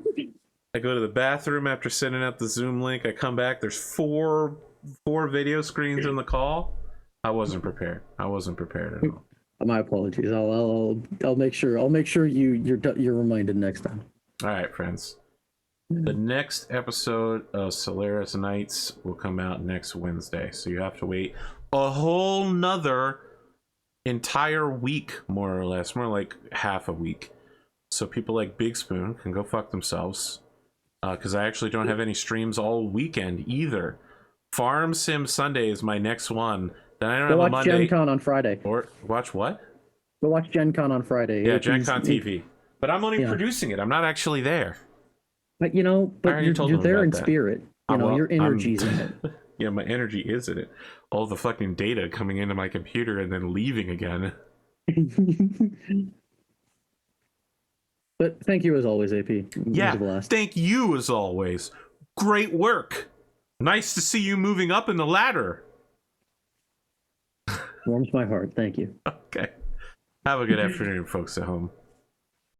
I go to the bathroom after sending out the Zoom link. I come back. There's four video screens in the call. I wasn't prepared. I wasn't prepared at all. My apologies. I'll make sure. I'll make sure you're reminded next time. All right, friends. The next episode of Solaris Nights will come out next Wednesday, so you have to wait a whole nother entire week, more or less, more like half a week. So people like Big Spoon can go fuck themselves, because I actually don't have any streams all weekend either. Farm Sim Sunday is my next one. Then I don't have a watch Monday. Gen Con on Friday. Or watch what? Go watch Gen Con on Friday. Yeah, Gen Con TV. But I'm only producing it. I'm not actually there. But I you're already told them there about in that. spirit. Your energy's in it. Yeah, my energy is in it. All the fucking data coming into my computer and then leaving again. But thank you as always, AP. It was Yeah, a blast. thank you as always. Great work. Nice to see you moving up in the ladder. Warms my heart. Thank you. Okay. Have a good afternoon, folks at home.